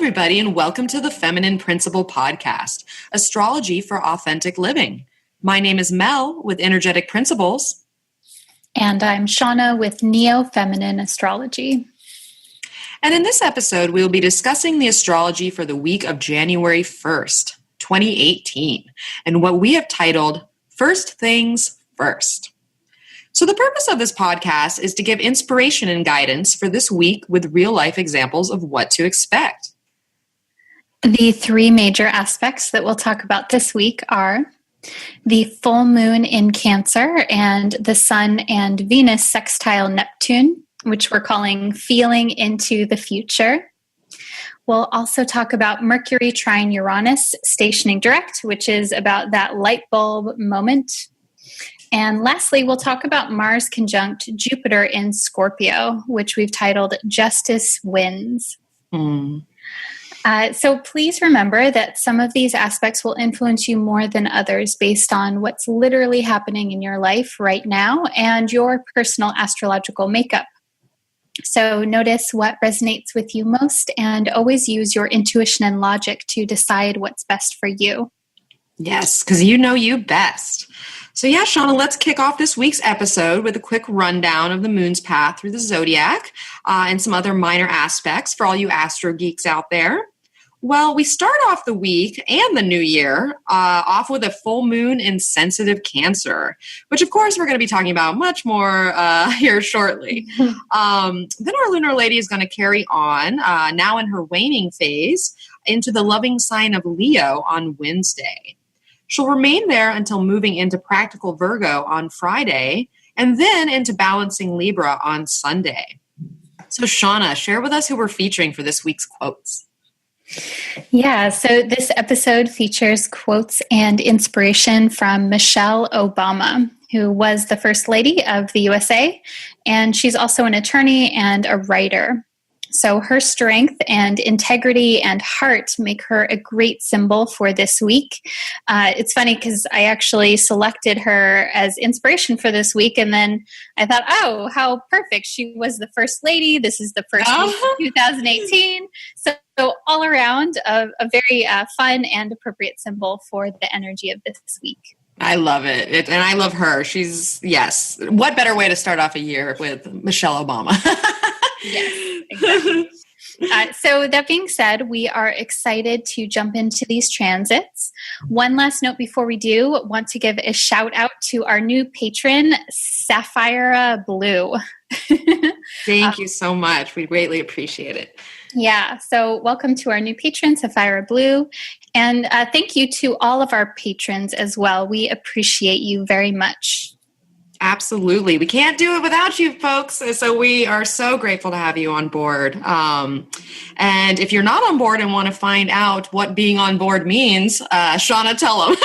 everybody, and welcome to the Feminine Principle Podcast, Astrology for Authentic Living. My name is Mel with Energetic Principles. And I'm Shawna with Neo Feminine Astrology. And in this episode, we will be discussing the astrology for the week of January 1st, 2018, and what we have titled First Things First. So the purpose of this podcast is to give inspiration and guidance for this week with real-life examples of what to expect. The three major aspects that we'll talk about this week are the full moon in Cancer and the Sun and Venus sextile Neptune, which we're calling Feeling into the Future. We'll also talk about Mercury trine Uranus Stationing Direct, which is about that light bulb moment. And lastly, we'll talk about Mars conjunct Jupiter in Scorpio, which we've titled Justice Wins. So please remember that some of these aspects will influence you more than others based on what's literally happening in your life right now and your personal astrological makeup. So notice what resonates with you most and always use your intuition and logic to decide what's best for you. Yes, because you know you best. So yeah, Shawna, let's kick off this week's episode with a quick rundown of the moon's path through the zodiac and some other minor aspects for all you astro geeks out there. Well, we start off the week and the new year off with a full moon in sensitive Cancer, which of course we're going to be talking about much more here shortly. Then our lunar lady is going to carry on now in her waning phase into the loving sign of Leo on Wednesday. She'll remain there until moving into practical Virgo on Friday, and then into balancing Libra on Sunday. So Shawna, share with us who we're featuring for this week's quotes. Yeah, so this episode features quotes and inspiration from Michelle Obama, who was the First Lady of the USA, and she's also an attorney and a writer. So her strength and integrity and heart make her a great symbol for this week. It's funny because I actually selected her as inspiration for this week, and then I thought, oh, how perfect. She was the First Lady. This is the first week of 2018. So all around, a very fun and appropriate symbol for the energy of this week. I love it. And I love her. Yes. What better way to start off a year with Michelle Obama? Yes, exactly. So that being said, we are excited to jump into these transits. One last note before we do, want to give a shout out to our new patron, Sapphire Blue. Thank you so much. We greatly appreciate it. Yeah, so welcome to our new patron, Sapphire Blue. And thank you to all of our patrons as well. We appreciate you very much. Absolutely. We can't do it without you, folks. So we are so grateful to have you on board. And if you're not on board and want to find out what being on board means, Shawna, tell them.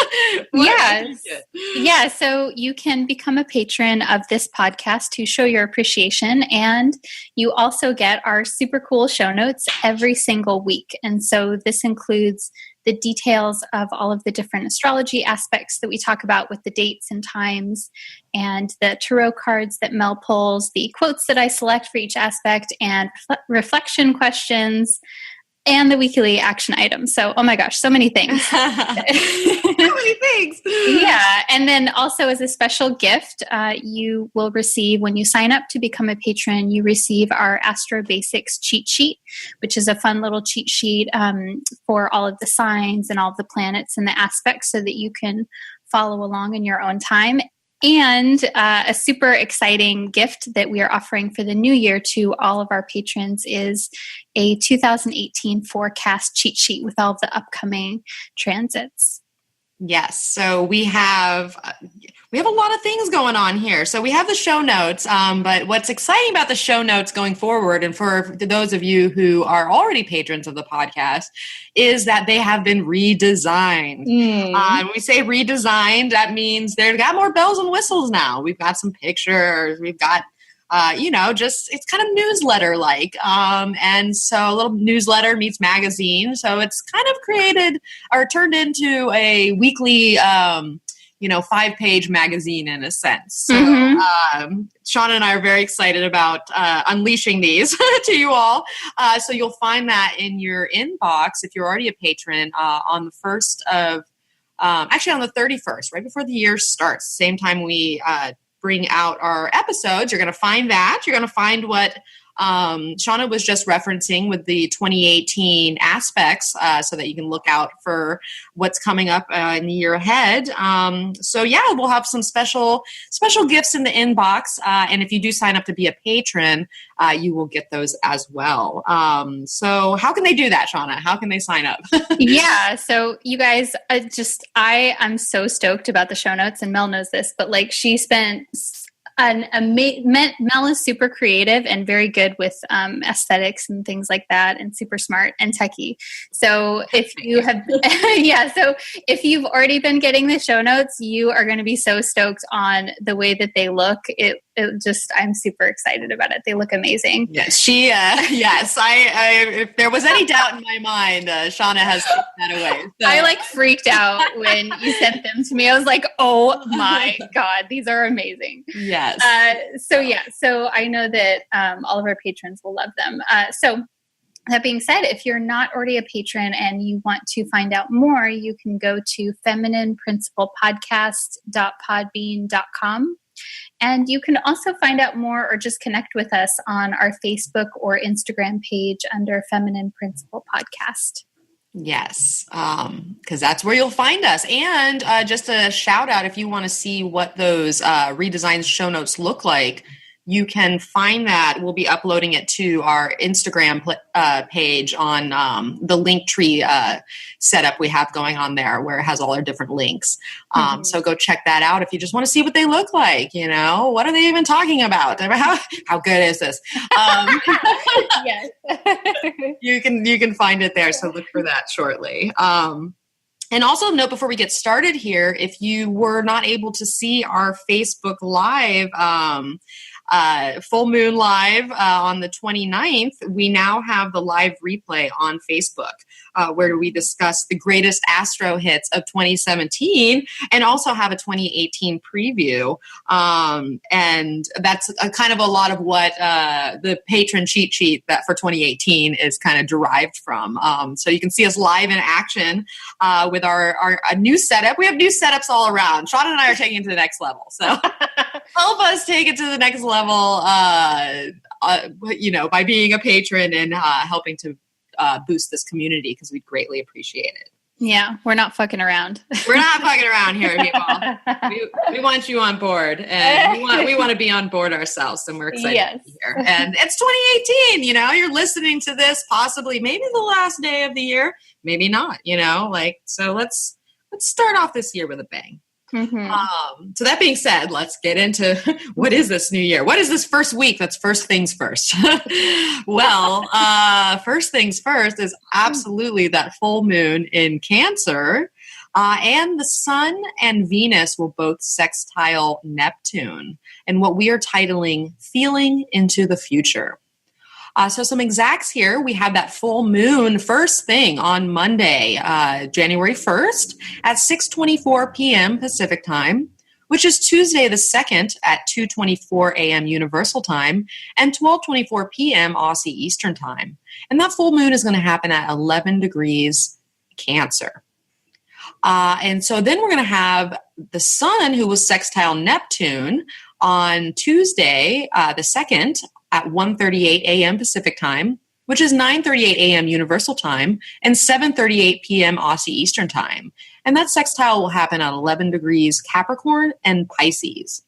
Yeah. So you can become a patron of this podcast to show your appreciation. And you also get our super cool show notes every single week. And so this includes the details of all of the different astrology aspects that we talk about with the dates and times, and the tarot cards that Mel pulls, the quotes that I select for each aspect, and reflection questions, and the weekly action items. So, oh my gosh, so many things. So many things. Yeah. And then also as a special gift, you will receive, when you sign up to become a patron, you receive our Astro Basics cheat sheet, which is a fun little cheat sheet for all of the signs and all of the planets and the aspects so that you can follow along in your own time. And a super exciting gift that we are offering for the new year to all of our patrons is a 2018 forecast cheat sheet with all of the upcoming transits. Yes. So we have a lot of things going on here. So we have the show notes, but what's exciting about the show notes going forward, and for those of you who are already patrons of the podcast, is that they have been redesigned. When we say redesigned, that means they've got more bells and whistles now. We've got some pictures. We've got it's kind of newsletter-like. And so a little newsletter meets magazine. So it's kind of created or turned into a weekly, 5-page magazine in a sense. So Shawna and I are very excited about unleashing these to you all. So you'll find that in your inbox if you're already a patron on the 1st of, actually on the 31st, right before the year starts. Same time we bring out our episodes, you're going to find that. You're going to find what Shawna was just referencing with the 2018 aspects, so that you can look out for what's coming up in the year ahead. So yeah, we'll have some special gifts in the inbox. And if you do sign up to be a patron, you will get those as well. So how can they do that, Shawna? How can they sign up? Yeah. So you guys, I'm so stoked about the show notes, and Mel knows this, but like she spent Mel is super creative and very good with aesthetics and things like that, and super smart and techie. So if you have, so if you've already been getting the show notes, you are going to be so stoked on the way that they look. I'm super excited about it. They look amazing. Yes, yes. If there was any doubt in my mind, Shawna has taken that away. So. I freaked out when you sent them to me. I was like, oh my God, these are amazing. Yes. So I know that all of our patrons will love them. So that being said, if you're not already a patron and you want to find out more, you can go to feminineprinciplepodcast.podbean.com. And you can also find out more or just connect with us on our Facebook or Instagram page under Feminine Principle Podcast. Yes, because that's where you'll find us. And just a shout out, if you want to see what those redesigned show notes look like, you can find that. We'll be uploading it to our Instagram page on the Linktree setup we have going on there, where it has all our different links. So go check that out if you just want to see what they look like. What are they even talking about? How good is this? Yes, you can find it there. So look for that shortly. And also note before we get started here, if you were not able to see our Facebook Live, Full Moon Live on the 29th, we now have the live replay on Facebook, where we discuss the greatest astro hits of 2017 and also have a 2018 preview. And that's kind of a lot of what the patron cheat sheet that for 2018 is kind of derived from. So you can see us live in action with our new setup. We have new setups all around. Shawna and I are taking it to the next level. So help us take it to the next level, by being a patron and helping to boost this community, because we'd greatly appreciate it. Yeah, we're not fucking around. We're not fucking around here, people. We want you on board, and we want to be on board ourselves, and we're excited to be here. And it's 2018, you're listening to this possibly maybe the last day of the year, maybe not, so let's start off this year with a bang. So that being said, let's get into what is this new year? What is this first week? That's first things first. Well, first things first is absolutely that full moon in Cancer, and the Sun and Venus will both sextile Neptune, and what we are titling Feeling into the Future. So some exacts here. We have that full moon first thing on Monday, January 1st at 6:24 p.m. Pacific time, which is Tuesday the 2nd at 2:24 a.m. Universal time and 12:24 p.m. Aussie Eastern time. And that full moon is going to happen at 11 degrees Cancer. And so then we're going to have the Sun, who was sextile Neptune, on Tuesday the 2nd at 1:38 a.m. Pacific time, which is 9:38 a.m. Universal time and 7:38 p.m. Aussie Eastern time. And that sextile will happen at 11 degrees Capricorn and Pisces.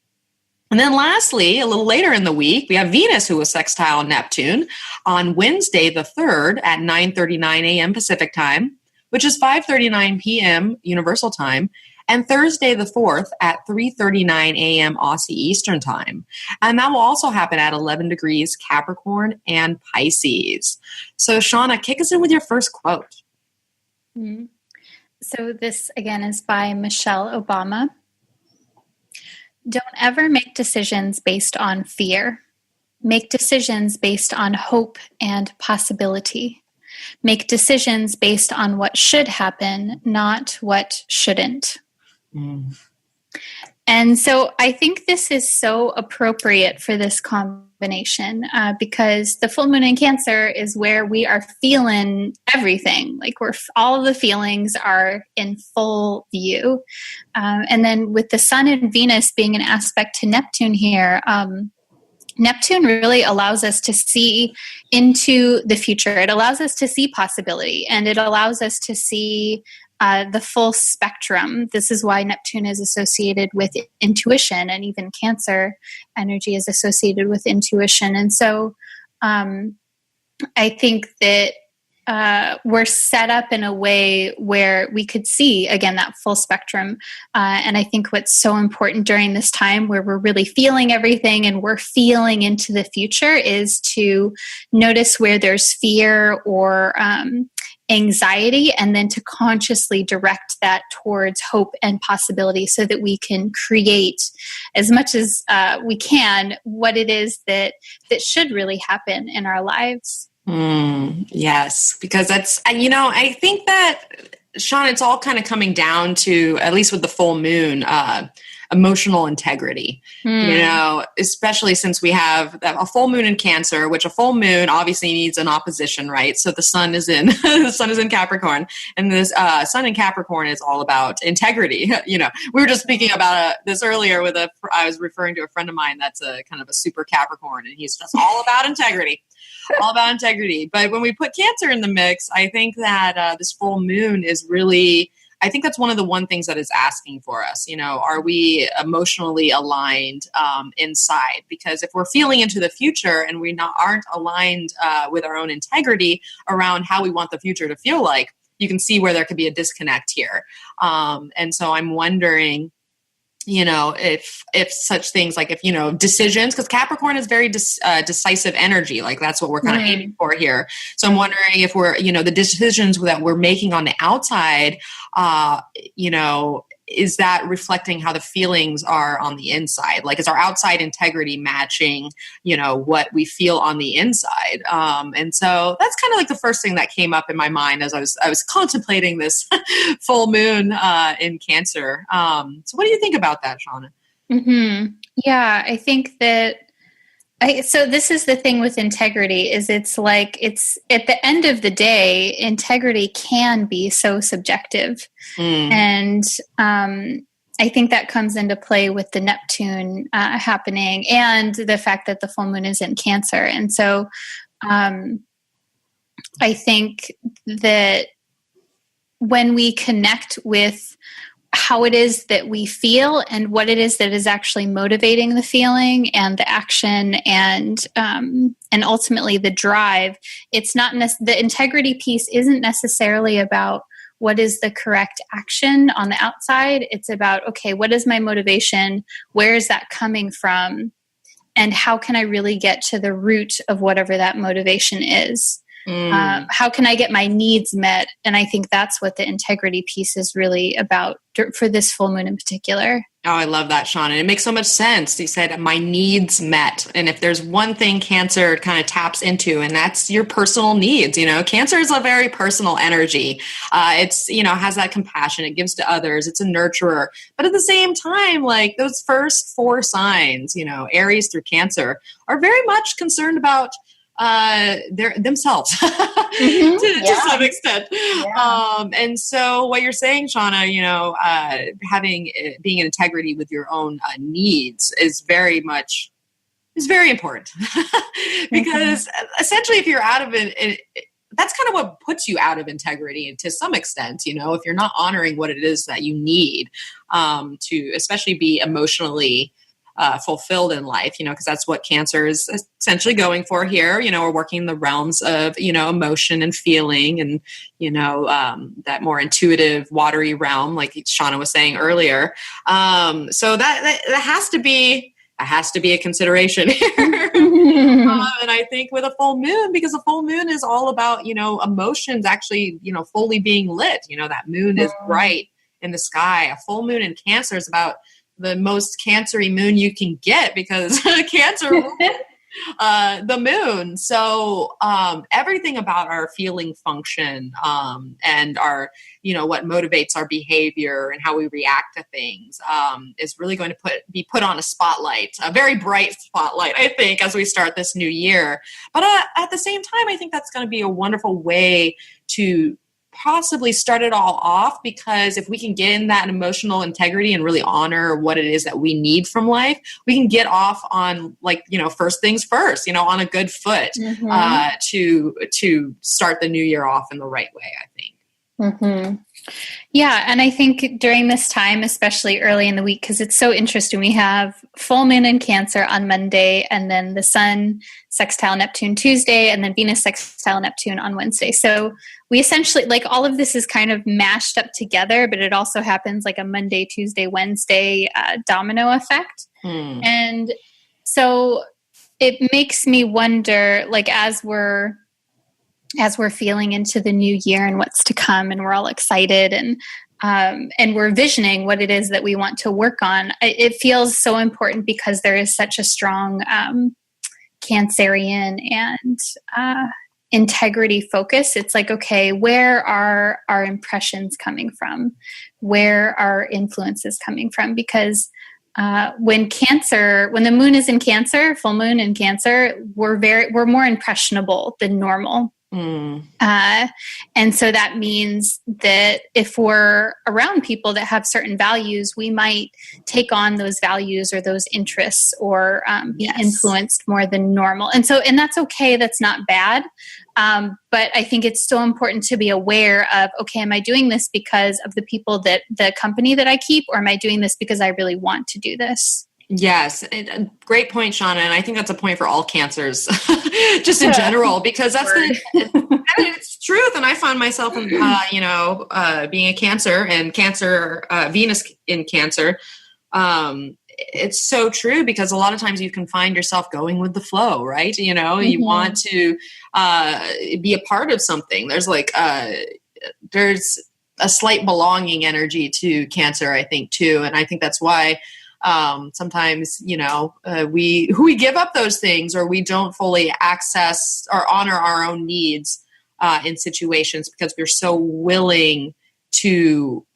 And then lastly, a little later in the week, we have Venus, who was sextile Neptune, on Wednesday the 3rd at 9:39 a.m. Pacific time, which is 5:39 p.m. Universal time, and Thursday the 4th at 3:39 a.m. Aussie Eastern time. And that will also happen at 11 degrees Capricorn and Pisces. So Shawna, kick us in with your first quote. So this, again, is by Michelle Obama. Don't ever make decisions based on fear. Make decisions based on hope and possibility. Make decisions based on what should happen, not what shouldn't. And so I think this is so appropriate for this combination because the full moon in Cancer is where we are feeling everything. Like all of the feelings are in full view. And then with the Sun and Venus being an aspect to Neptune here, Neptune really allows us to see into the future. It allows us to see possibility, and it allows us to see the full spectrum. This is why Neptune is associated with intuition, and even Cancer energy is associated with intuition. And so I think that we're set up in a way where we could see, again, that full spectrum. And I think what's so important during this time where we're really feeling everything and we're feeling into the future is to notice where there's fear or anxiety, and then to consciously direct that towards hope and possibility so that we can create as much as we can what it is that should really happen in our lives. Yes, because that's, I think that, Shawna, it's all kind of coming down to, at least with the full moon, emotional integrity, especially since we have a full moon in Cancer, which a full moon obviously needs an opposition, right? So the sun is in Capricorn, and this sun in Capricorn is all about integrity. We were just speaking about this earlier I was referring to a friend of mine that's a kind of a super Capricorn, and he's just all about integrity. All about integrity. But when we put Cancer in the mix, I think that this full moon is really, I think that's one things that is asking for us. Are we emotionally aligned inside? Because if we're feeling into the future and we aren't aligned with our own integrity around how we want the future to feel like, you can see where there could be a disconnect here. And so I'm wondering, if such things like decisions, because Capricorn is very decisive energy, like that's what we're kind of aiming for here. So I'm wondering if we're, the decisions that we're making on the outside, is that reflecting how the feelings are on the inside? Like, is our outside integrity matching, what we feel on the inside? And so that's kind of like the first thing that came up in my mind as I was contemplating this full moon in Cancer. So what do you think about that, Shawna? Mm-hmm. Yeah, I think that so this is the thing with integrity is it's at the end of the day, integrity can be so subjective. And I think that comes into play with the Neptune happening and the fact that the full moon is in Cancer. And so I think that when we connect with how it is that we feel and what it is that is actually motivating the feeling and the action and ultimately the drive, it's not the integrity piece isn't necessarily about what is the correct action on the outside. It's about, okay, what is my motivation? Where is that coming from? And how can I really get to the root of whatever that motivation is? How can I get my needs met? And I think that's what the integrity piece is really about for this full moon in particular. Oh, I love that, Shawna. It makes so much sense. You said my needs met. And if there's one thing Cancer kind of taps into, and that's your personal needs, Cancer is a very personal energy. It's, has that compassion. It gives to others. It's a nurturer. But at the same time, like those first 4 signs, Aries through Cancer, are very much concerned about themselves to some extent. And so what you're saying, Shawna, being in integrity with your own needs is very important because essentially if you're out of it, that's kind of what puts you out of integrity to some extent, if you're not honoring what it is that you need to especially be emotionally fulfilled in life, because that's what Cancer is essentially going for here. We're working in the realms of, emotion and feeling and, that more intuitive, watery realm, like Shawna was saying earlier. So that has to be a consideration here. And I think with a full moon, because a full moon is all about, emotions actually, fully being lit, that moon is bright in the sky. A full moon in Cancer is about the most Cancer-y moon you can get because Cancer the moon. So everything about our feeling function and our, what motivates our behavior and how we react to things is really going to be put on a spotlight, a very bright spotlight, I think, as we start this new year. But at the same time, I think that's going to be a wonderful way to possibly start it all off, because if we can get in that emotional integrity and really honor what it is that we need from life, we can get off on first things first, on a good foot to start the new year off in the right way, I think. Mm-hmm. Yeah. And I think during this time, especially early in the week, because it's so interesting, we have full moon in Cancer on Monday, and then the sun sextile Neptune Tuesday, and then Venus sextile Neptune on Wednesday. So we essentially, all of this is kind of mashed up together, but it also happens like a Monday, Tuesday, Wednesday domino effect. And so it makes me wonder, as we're feeling into the new year and what's to come, and we're all excited and we're visioning what it is that we want to work on, it feels so important because there is such a strong Cancerian and integrity focus. It's like, okay, where are our impressions coming from? Where are influences coming from? Because when the moon is in Cancer, full moon in Cancer, we're more impressionable than normal. And so that means that if we're around people that have certain values, we might take on those values or those interests or be influenced more than normal. And that's okay. That's not bad. But I think it's so important to be aware of, okay, am I doing this because of the company that I keep, or am I doing this because I really want to do this? Yes. Great point, Shawna. And I think that's a point for all Cancers, just in general, because it's truth. And I find myself, being a Cancer and Venus in Cancer. It's so true, because a lot of times you can find yourself going with the flow, right? You want to be a part of something. There's there's a slight belonging energy to Cancer, I think, too. And I think that's why sometimes, we give up those things, or we don't fully access or honor our own needs in situations, because we're so willing to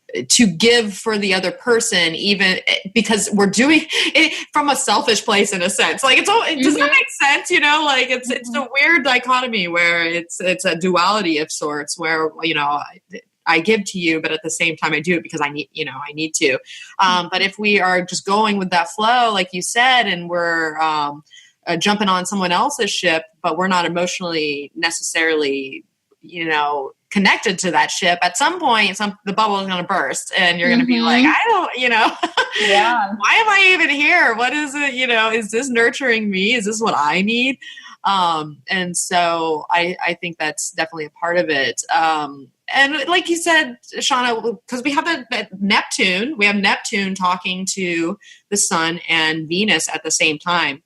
give for the other person, even because we're doing it from a selfish place, in a sense. Does that make sense? It's a weird dichotomy where it's a duality of sorts, where, I give to you, but at the same time I do it because I need to. But if we are just going with that flow, like you said, and we're jumping on someone else's ship, but we're not emotionally necessarily, connected to that ship, at some point, the bubble is going to burst, and you're going to be like, I don't, why am I even here? What is it? Is this nurturing me? Is this what I need? And so I think that's definitely a part of it. And like you said, Shawna, because we have we have Neptune talking to the sun and Venus at the same time.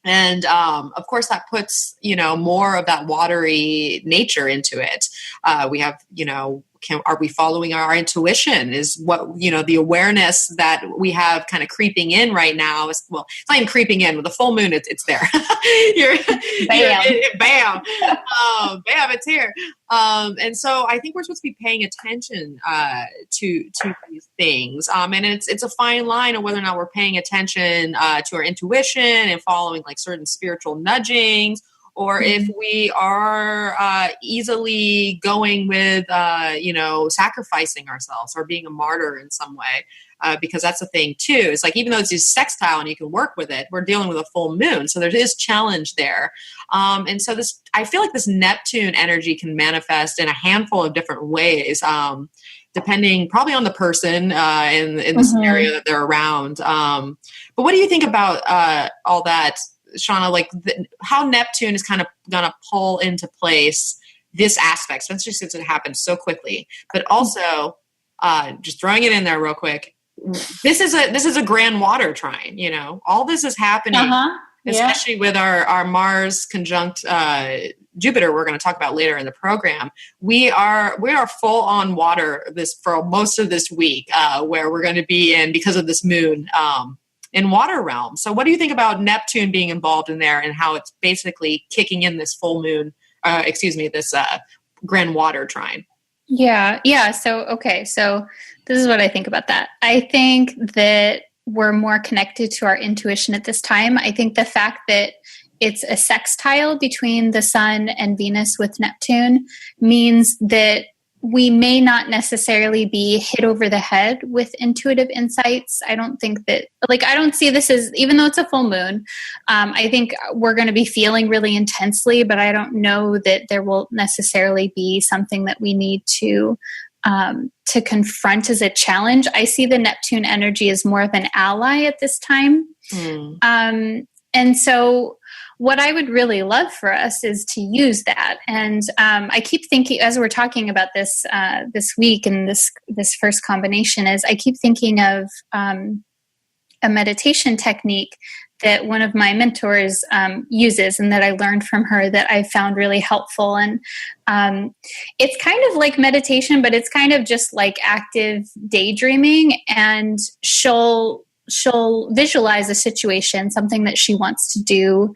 And, of course, that puts, more of that watery nature into it. We have, are we following our intuition? Is what, the awareness that we have kind of creeping in right now is, well, it's not even creeping in. With the full moon, it's there. Bam. Bam, it's here. And so I think we're supposed to be paying attention to these things. And it's a fine line of whether or not we're paying attention to our intuition and following certain spiritual nudgings, or if we are easily going with, sacrificing ourselves or being a martyr in some way, because that's the thing too. It's even though it's just sextile and you can work with it, we're dealing with a full moon. So there is challenge there. And so I feel like this Neptune energy can manifest in a handful of different ways, depending probably on the person in the scenario that they're around. But what do you think about all that, Shawna, how Neptune is kind of going to pull into place this aspect, especially since it happened so quickly, but also just throwing it in there real quick. This is a grand water trine, all this is happening, especially with our Mars conjunct Jupiter, we're going to talk about later in the program. We are full on water for most of this week, where we're going to be in, because of this moon, in water realm. So what do you think about Neptune being involved in there and how it's basically kicking in this full moon, this grand water trine? Yeah. Yeah. So this is what I think about that. I think that we're more connected to our intuition at this time. I think the fact that it's a sextile between the sun and Venus with Neptune means that we may not necessarily be hit over the head with intuitive insights. I don't think that, I don't see this as, even though it's a full moon, I think we're going to be feeling really intensely, but I don't know that there will necessarily be something that we need to confront as a challenge. I see the Neptune energy as more of an ally at this time. And so what I would really love for us is to use that. And I keep thinking, as we're talking about this this week and this first combination, is I keep thinking of a meditation technique that one of my mentors uses and that I learned from her that I found really helpful. And it's kind of like meditation, but it's kind of just like active daydreaming. And she'll visualize a situation, something that she wants to do.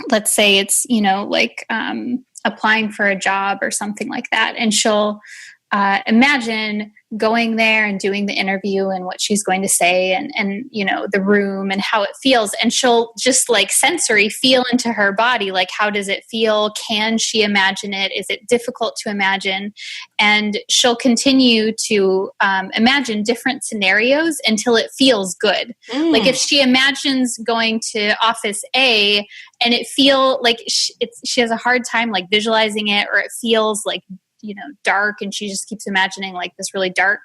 Let's say it's, applying for a job or something like that. And she'll imagine going there and doing the interview and what she's going to say and the room and how it feels. And she'll just sensory feel into her body. How does it feel? Can she imagine it? Is it difficult to imagine? And she'll continue to imagine different scenarios until it feels good. If she imagines going to office A and it feel she has a hard time visualizing it, or it feels dark, and she just keeps imagining this really dark,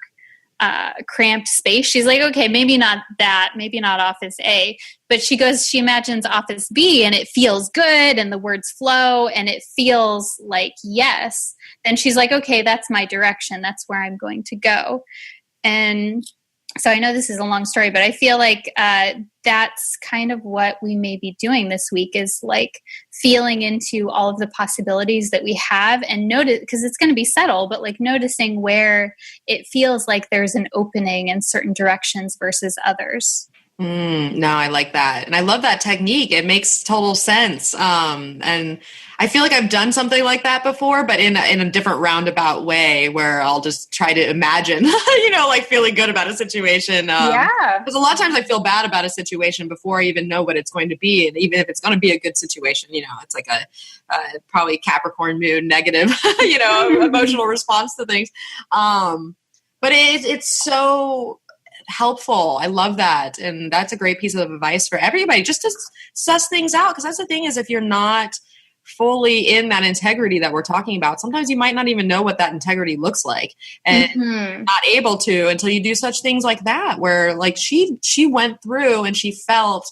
cramped space. She's like, okay, maybe not that, maybe not office A, but she imagines office B and it feels good and the words flow and it feels like yes. Then she's like, okay, that's my direction. That's where I'm going to go. And so I know this is a long story, but I feel like that's kind of what we may be doing this week, is feeling into all of the possibilities that we have and notice, because it's going to be subtle, but noticing where it feels like there's an opening in certain directions versus others. No, I like that. And I love that technique. It makes total sense. And I feel like I've done something like that before, but in a different roundabout way, where I'll just try to imagine, feeling good about a situation. Because a lot of times I feel bad about a situation before I even know what it's going to be. And even if it's going to be a good situation, it's like a probably Capricorn moon negative, emotional response to things. But it's so helpful. I love that. And that's a great piece of advice for everybody, just to suss things out. Because that's the thing, is if you're not fully in that integrity that we're talking about, sometimes you might not even know what that integrity looks like, and not able to until you do such things like that, where she went through and she felt,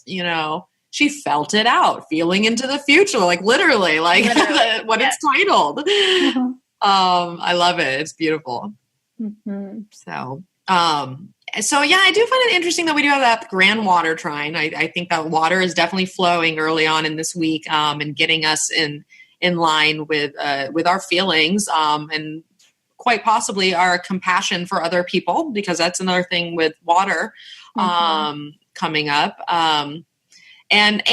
she felt it out, feeling into the future, literally. What it's titled. I love it. It's beautiful. So yeah, I do find it interesting that we do have that grand water trine. I think that water is definitely flowing early on in this week, and getting us in line with our feelings, and quite possibly our compassion for other people, because that's another thing with water coming up. And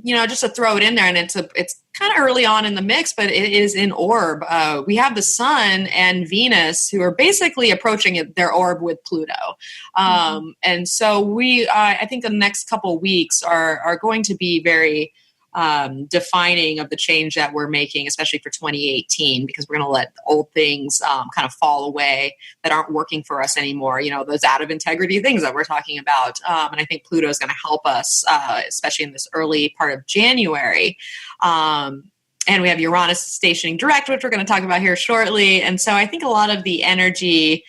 just to throw it in there, and it's kind of early on in the mix, but it is in orb. We have the sun and Venus, who are basically approaching their orb with Pluto. And so I think the next couple of weeks are going to be very defining of the change that we're making, especially for 2018, because we're going to let old things kind of fall away that aren't working for us anymore. Those out of integrity things that we're talking about. And I think Pluto is going to help us, especially in this early part of January. And we have Uranus Stationing Direct, which we're going to talk about here shortly. And so I think a lot of the energy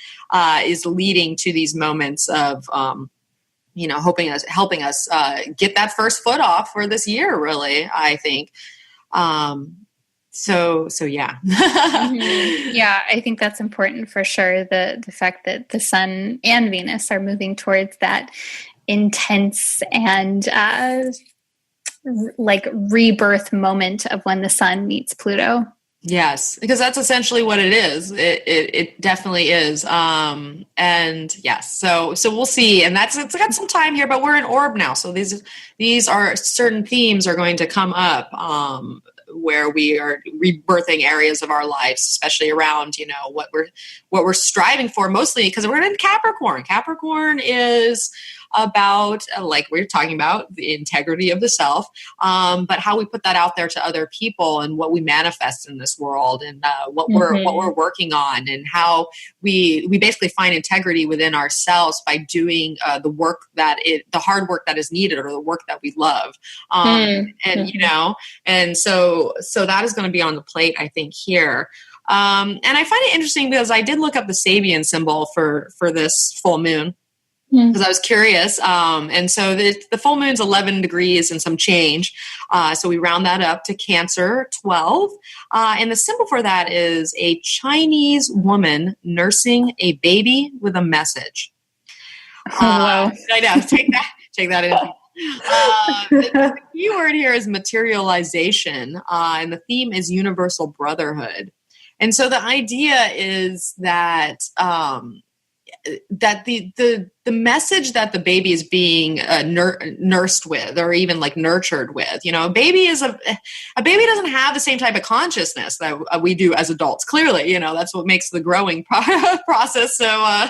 is leading to these moments of helping us get that first foot off for this year, really, I think. So yeah. Yeah, I think that's important for sure. The fact that the sun and Venus are moving towards that intense and rebirth moment of when the sun meets Pluto. Yes, because that's essentially what it is. It definitely is. And yes, so we'll see. And it's got some time here, but we're in orb now. So these are certain themes are going to come up where we are rebirthing areas of our lives, especially around, what we're striving for, mostly because we're in Capricorn. Capricorn is about, like we're talking about, the integrity of the self, but how we put that out there to other people and what we manifest in this world, and what we're working on, and how we basically find integrity within ourselves by doing the hard work that is needed, or the work that we love. And so that is going to be on the plate, I think, here. And I find it interesting because I did look up the Sabian symbol for this full moon, because I was curious. And so the full moon's 11 degrees and some change. So we round that up to Cancer 12. And the symbol for that is a Chinese woman nursing a baby with a message. Wow. I know. Take that in. The key word here is materialization. And the theme is universal brotherhood. And so the idea is that that the message that the baby is being nursed with, or even like nurtured with, a baby doesn't have the same type of consciousness that we do as adults. Clearly, that's what makes the growing process so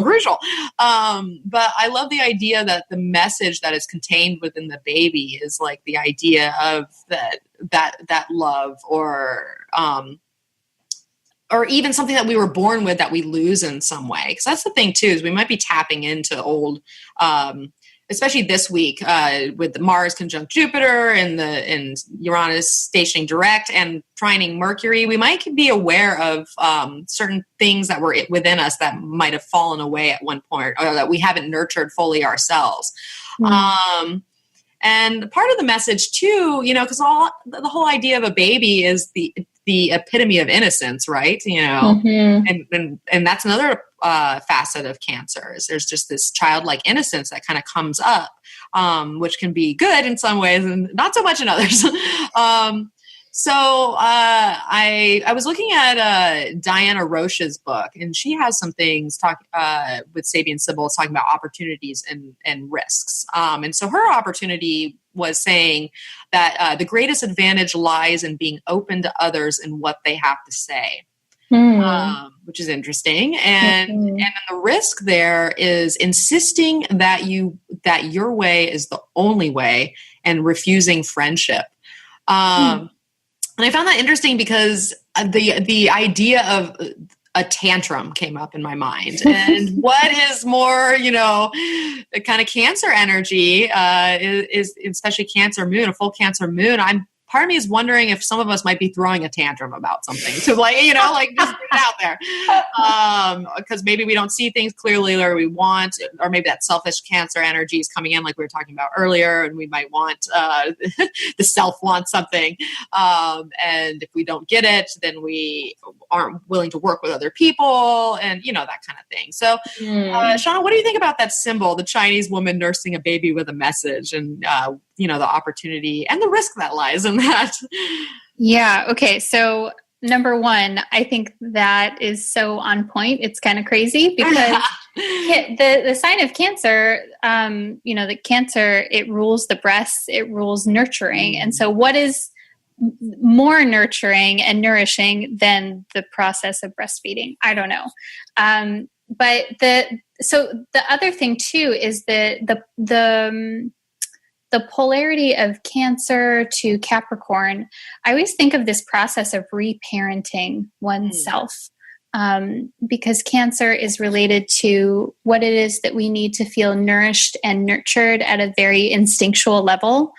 crucial. But I love the idea that the message that is contained within the baby is like the idea of that love, or even something that we were born with that we lose in some way. Because that's the thing too, is we might be tapping into old, especially this week with Mars conjunct Jupiter and Uranus stationing direct and trining Mercury. We might be aware of certain things that were within us that might have fallen away at one point, or that we haven't nurtured fully ourselves. And part of the message too, because the whole idea of a baby is the epitome of innocence, right? And that's another facet of Cancer. Is there's just this childlike innocence that kind of comes up, which can be good in some ways and not so much in others. So I was looking at Diana Roche's book, and she has some things with Sabian symbols talking about opportunities and risks. And so her opportunity was saying that the greatest advantage lies in being open to others and what they have to say, which is interesting. And the risk there is insisting that your way is the only way and refusing friendship. And I found that interesting because the idea of a tantrum came up in my mind. And what is more, the kind of Cancer energy is especially Cancer moon, a full Cancer moon. Part of me is wondering if some of us might be throwing a tantrum about something. So just put it out there. Because maybe we don't see things clearly, or or maybe that selfish Cancer energy is coming in, like we were talking about earlier, and we might want, the self wants something. And if we don't get it, then we aren't willing to work with other people, and, that kind of thing. So, Shawna, what do you think about that symbol, the Chinese woman nursing a baby with a message, and, the opportunity and the risk that lies in that? Yeah. Okay. So number one, I think that is so on point. It's kind of crazy because the sign of Cancer, the Cancer, it rules the breasts, it rules nurturing. And so what is more nurturing and nourishing than the process of breastfeeding? I don't know. But the other thing too is the polarity of Cancer to Capricorn. I always think of this process of reparenting oneself, because Cancer is related to what it is that we need to feel nourished and nurtured at a very instinctual level.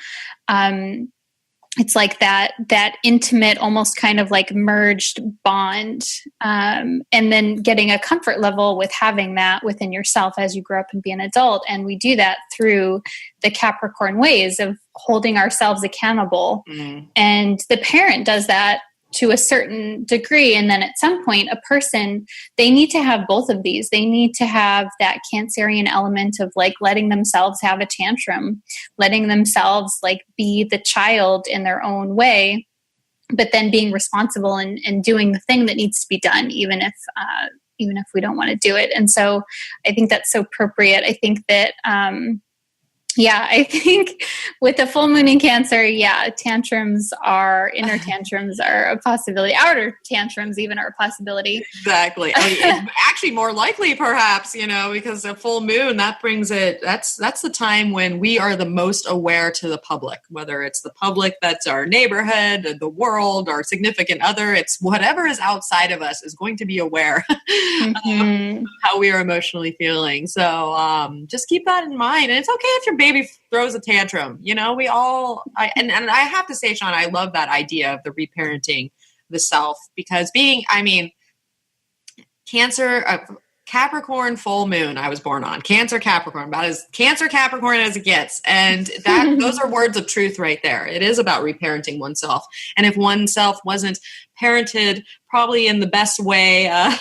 It's like that intimate, almost kind of like merged bond, and then getting a comfort level with having that within yourself as you grow up and be an adult. And we do that through the Capricorn ways of holding ourselves accountable. And the parent does that to a certain degree. And then at some point, a person, they need to have both of these. They need to have that Cancerian element of like letting themselves have a tantrum, letting themselves like be the child in their own way. but then being responsible and doing the thing that needs to be done, even if we don't want to do it. And so I think that's so appropriate. I think that, I think with the full moon in Cancer, inner tantrums are a possibility. Outer tantrums even are a possibility. Exactly. I mean, it's actually more likely perhaps, because a full moon, that brings it, that's the time when we are the most aware to the public, whether it's the public that's our neighborhood, the world, our significant other, it's whatever is outside of us is going to be aware of how we are emotionally feeling. So just keep that in mind. And it's okay if your baby throws a tantrum, we all, and I have to say, Shawna, I love that idea of the reparenting the self, because Cancer, Capricorn full moon, I was born on Cancer Capricorn, about as Cancer Capricorn as it gets. And those are words of truth right there. It is about reparenting oneself. And if oneself wasn't parented probably in the best way, and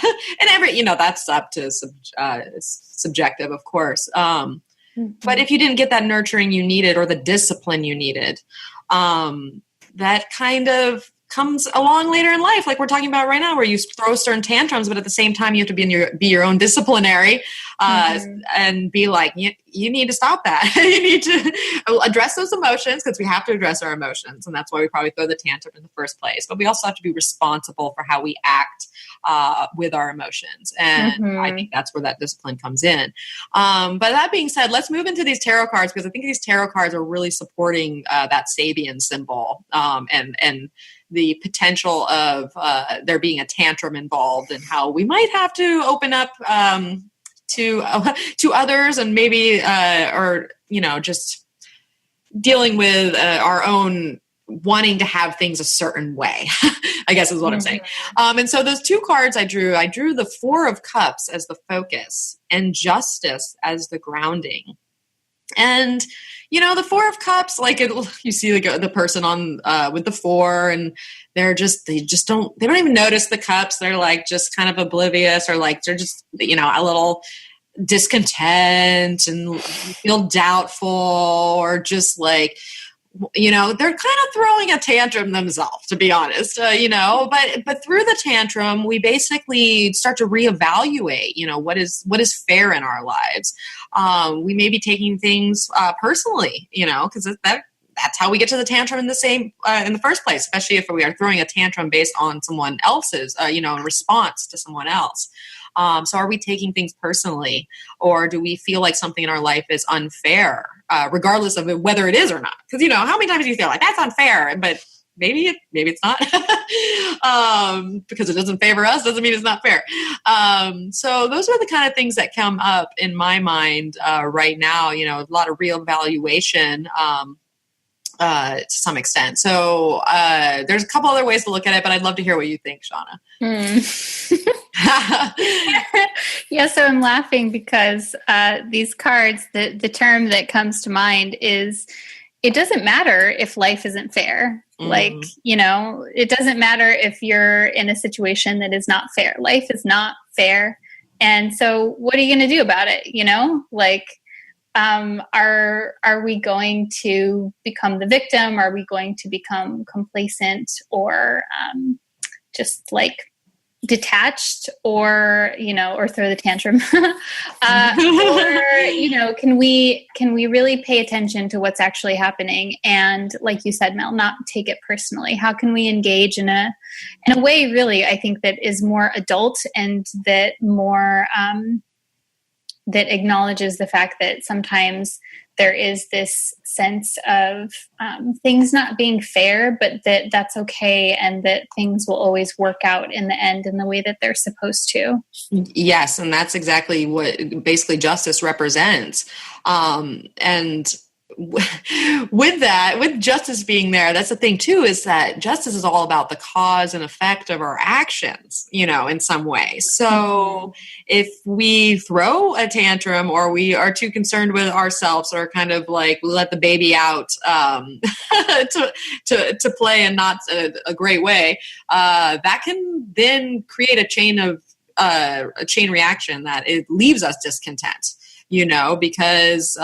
that's up to subjective, of course. But if you didn't get that nurturing you needed or the discipline you needed, that kind of comes along later in life, like we're talking about right now, where you throw certain tantrums, but at the same time you have to be your own disciplinary and be like, you need to stop that. You need to address those emotions, because we have to address our emotions, and that's why we probably throw the tantrum in the first place. But we also have to be responsible for how we act with our emotions, and I think that's where that discipline comes in. But that being said, let's move into these tarot cards, because I think these tarot cards are really supporting that Sabian symbol and the potential of there being a tantrum involved, and how we might have to open up to others, and maybe just dealing with our own wanting to have things a certain way, I guess is what I'm saying. And so those two cards I drew the Four of Cups as the focus and Justice as the grounding. And, the Four of Cups, you see the person on with the four, and they don't even notice the cups. They're just kind of oblivious, or they're just, a little discontent and feel doubtful, or just they're kind of throwing a tantrum themselves, to be honest, but through the tantrum, we basically start to reevaluate, what is fair in our lives. We may be taking things personally, because that's how we get to the tantrum in the first place, especially if we are throwing a tantrum based on someone else's, in response to someone else. So are we taking things personally, or do we feel like something in our life is unfair, regardless of whether it is or not? Because, how many times do you feel like that's unfair, but maybe it's not, because it doesn't favor us doesn't mean it's not fair. So those are the kind of things that come up in my mind right now, a lot of reevaluation to some extent. So there's a couple other ways to look at it, but I'd love to hear what you think, Shawna. So I'm laughing because these cards, the term that comes to mind is, it doesn't matter if life isn't fair. It doesn't matter if you're in a situation that is not fair. Life is not fair. And so what are you going to do about it? Are we going to become the victim? Are we going to become complacent, or just detached, or throw the tantrum? Or can we really pay attention to what's actually happening, and, like you said, Mel, not take it personally? How can we engage in a way, really, I think, that is more adult, and that more that acknowledges the fact that sometimes there is this sense of things not being fair, but that's okay, and that things will always work out in the end in the way that they're supposed to. Yes, and that's exactly what basically justice represents. And with justice being there, that's the thing too, is that justice is all about the cause and effect of our actions, in some way. So if we throw a tantrum, or we are too concerned with ourselves, or kind of let the baby out to play in not a great way, that can then create a chain reaction that it leaves us discontent, because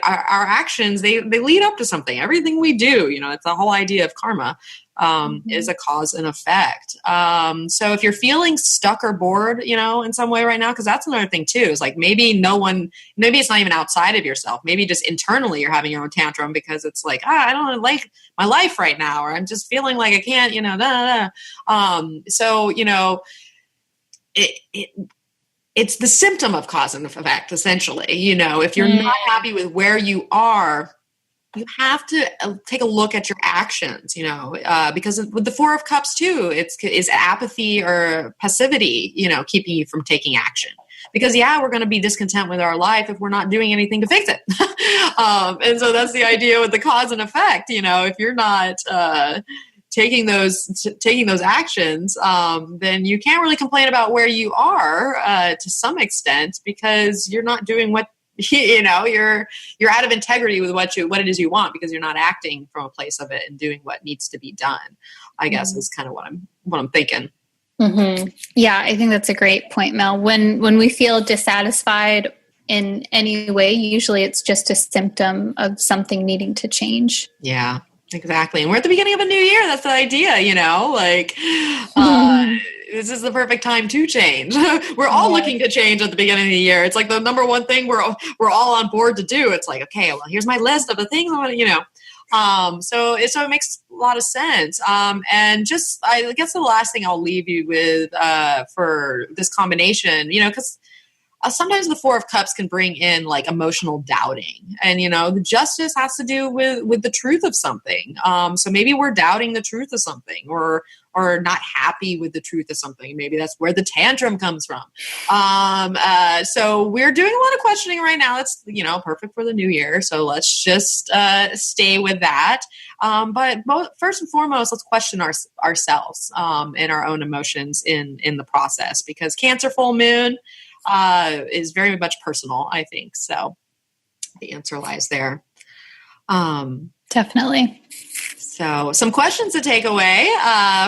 our actions, they lead up to something. Everything we do, it's the whole idea of karma, is a cause and effect. So if you're feeling stuck or bored, in some way right now, because that's another thing too, is like maybe it's not even outside of yourself. Maybe just internally you're having your own tantrum because it's like, I don't like my life right now, or I'm just feeling like I can't, So, it's the symptom of cause and effect, essentially. If you're not happy with where you are, you have to take a look at your actions, because with the Four of Cups too, is apathy or passivity, keeping you from taking action. Because we're going to be discontent with our life if we're not doing anything to fix it. And so that's the idea with the cause and effect. If you're not taking those actions, then you can't really complain about where you are to some extent, because you're not doing what you're out of integrity with what it is you want, because you're not acting from a place of it and doing what needs to be done. I guess is kind of what I'm thinking. Mm-hmm. Yeah, I think that's a great point, Mel. When we feel dissatisfied in any way, usually it's just a symptom of something needing to change. Yeah. Exactly. And we're at the beginning of a new year. That's the idea, this is the perfect time to change. We're all looking to change at the beginning of the year. It's like the number one thing we're all on board to do. It's like, okay, well, here's my list of the things I want to, so it makes a lot of sense. And just, I guess the last thing I'll leave you with, for this combination, because sometimes the Four of Cups can bring in like emotional doubting, and the Justice has to do with the truth of something. So maybe we're doubting the truth of something, or not happy with the truth of something. Maybe that's where the tantrum comes from. So we're doing a lot of questioning right now. That's perfect for the new year. So let's just stay with that. But first and foremost, let's question ourselves and our own emotions in the process, because Cancer full moon is very much personal, I think. So the answer lies there. Definitely. So some questions to take away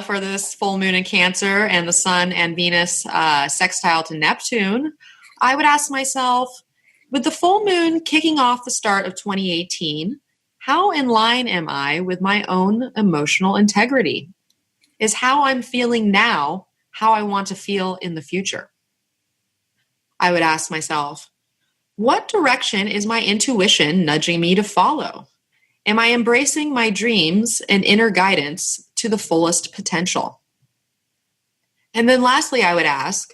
for this full moon in Cancer and the Sun and Venus sextile to Neptune. I would ask myself, with the full moon kicking off the start of 2018, how in line am I with my own emotional integrity? Is how I'm feeling now how I want to feel in the future? I would ask myself, what direction is my intuition nudging me to follow? Am I embracing my dreams and inner guidance to the fullest potential? And then lastly, I would ask,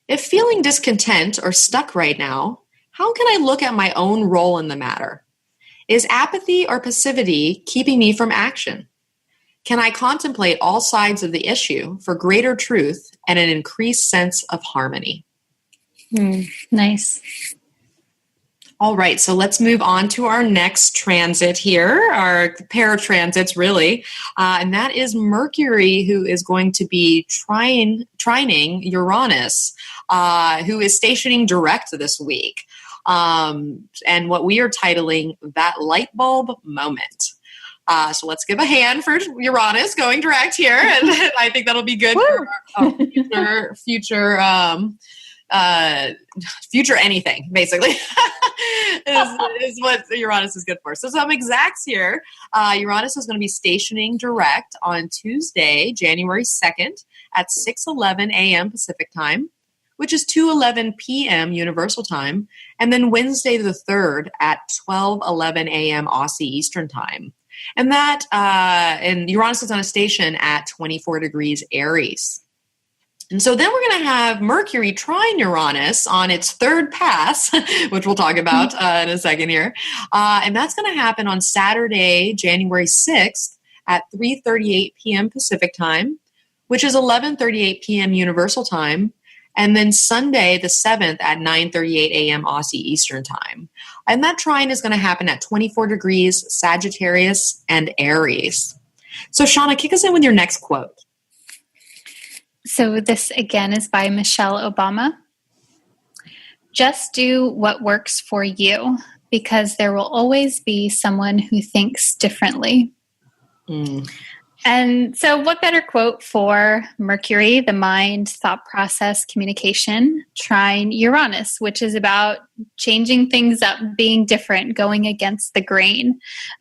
if feeling discontent or stuck right now, how can I look at my own role in the matter? Is apathy or passivity keeping me from action? Can I contemplate all sides of the issue for greater truth and an increased sense of harmony? Nice. All right, so let's move on to our next transit here, our pair of transits, really. And that is Mercury, who is going to be trining Uranus, who is stationing direct this week. And what we are titling That Light Bulb Moment. So let's give a hand for Uranus going direct here. And I think that'll be good for our future anything, basically, is what Uranus is good for. So some exacts here. Uranus is going to be stationing direct on Tuesday, January 2nd at 6:11 a.m. Pacific time, which is 2:11 p.m. Universal time, and then Wednesday the 3rd at 12:11 a.m. Aussie Eastern time. And that, and Uranus is on a station at 24 degrees Aries. And so then we're going to have Mercury trine Uranus on its third pass, which we'll talk about in a second here. And that's going to happen on Saturday, January 6th at 3:38 p.m. Pacific time, which is 11:38 p.m. Universal time. And then Sunday, the 7th at 9:38 a.m. Aussie Eastern time. And that trine is going to happen at 24 degrees Sagittarius and Aries. So Shawna, kick us in with your next quote. So this again is by Michelle Obama. Just do what works for you, because there will always be someone who thinks differently. And so what better quote for Mercury, the mind, thought process, communication, trine Uranus, which is about changing things up, being different, going against the grain,